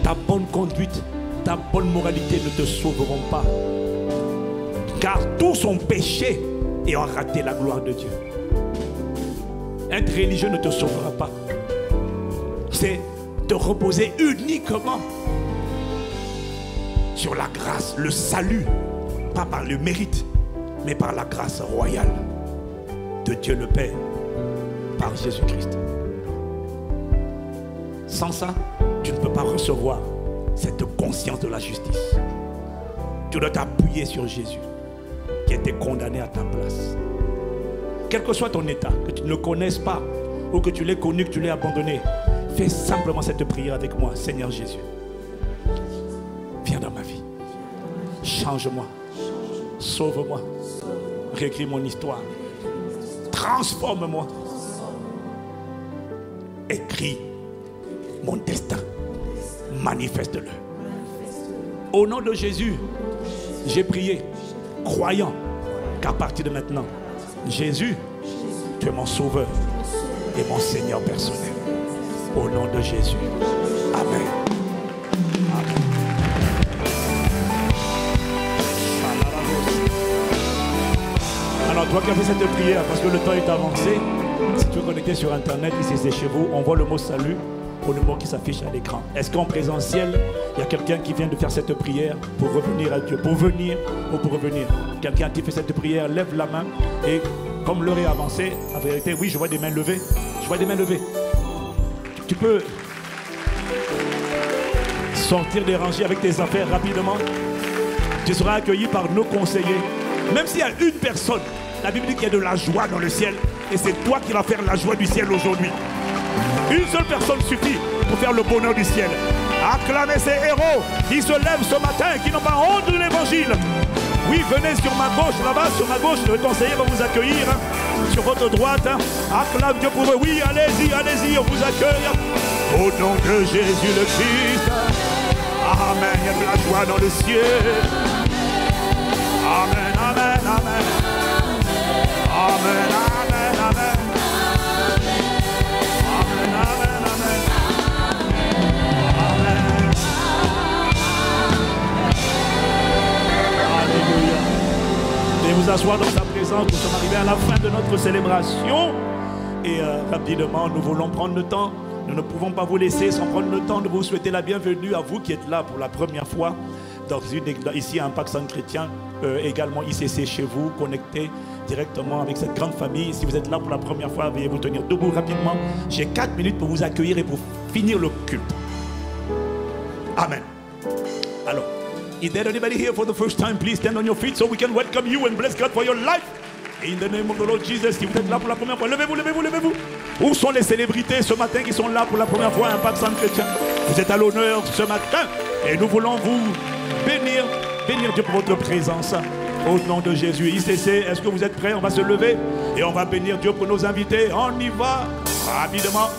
Ta bonne conduite, ta bonne moralité ne te sauveront pas. Car tous ont péché et ont raté la gloire de Dieu. Être religieux ne te sauvera pas. C'est te reposer uniquement sur la grâce, le salut, pas par le mérite, mais par la grâce royale de Dieu le Père, par Jésus-Christ. Sans ça, tu ne peux pas recevoir cette conscience de la justice. Tu dois t'appuyer sur Jésus qui a été condamné à ta place. Quel que soit ton état, que tu ne le connaisses pas ou que tu l'aies connu, que tu l'aies abandonné, fais simplement cette prière avec moi. Seigneur Jésus, viens dans ma vie. Change-moi. Sauve-moi. Réécris mon histoire. Transforme-moi. Écris mon destin. Manifeste-le. Au nom de Jésus, j'ai prié, croyant qu'à partir de maintenant, Jésus, tu es mon sauveur et mon Seigneur personnel. Au nom de Jésus. Amen. Amen. Alors toi qui as fait cette prière, parce que le temps est avancé, si tu es connecté sur internet, ici c'est chez vous, envoie le mot salut au numéro qui s'affiche à l'écran. Est-ce qu'en présentiel, il y a quelqu'un qui vient de faire cette prière pour revenir à Dieu, pour venir ou pour revenir? Quelqu'un qui fait cette prière, lève la main et comme l'heure est avancée, en vérité, oui, je vois des mains levées. Je vois des mains levées. Tu peux sortir des rangées avec tes affaires rapidement. Tu seras accueilli par nos conseillers. Même s'il y a une personne, la Bible dit qu'il y a de la joie dans le ciel. Et c'est toi qui vas faire la joie du ciel aujourd'hui. Une seule personne suffit pour faire le bonheur du ciel. Acclamez ces héros qui se lèvent ce matin, qui n'ont pas honte de l'évangile. Oui, venez sur ma gauche, là-bas, sur ma gauche, le conseiller va vous accueillir. Sur votre droite, acclame Dieu pour eux. Oui, allez-y, allez-y, on vous accueille. Au nom de Jésus le Christ. Amen, il y a de la joie dans le ciel. Amen, amen, amen. Amen, amen, amen. Amen, amen, amen. Amen. Alléluia. Veuillez vous asseoir dans sa présence. Nous sommes arrivés à la fin de notre célébration. Et rapidement, nous voulons prendre le temps. Nous ne pouvons pas vous laisser sans prendre le temps de vous souhaiter la bienvenue à vous qui êtes là pour la première fois. ici à Impact Centre Chrétien, également ICC chez vous, connecté directement avec cette grande famille. Si vous êtes là pour la première fois, veuillez vous tenir debout rapidement. J'ai 4 minutes pour vous accueillir et pour finir le culte. Amen. Alors, is there anybody here for the first time? Please stand on your feet so we can welcome you and bless God for your life. In the name of the Lord Jesus, si vous êtes là pour la première fois, levez-vous, levez-vous, levez-vous. Où sont les célébrités ce matin qui sont là pour la première fois à Impact Centre Chrétien? Vous êtes à l'honneur ce matin et nous voulons vous bénir Dieu pour votre présence. Au nom de Jésus. ICC, est-ce que vous êtes prêts? On va se lever et on va bénir Dieu pour nos invités. On y va rapidement.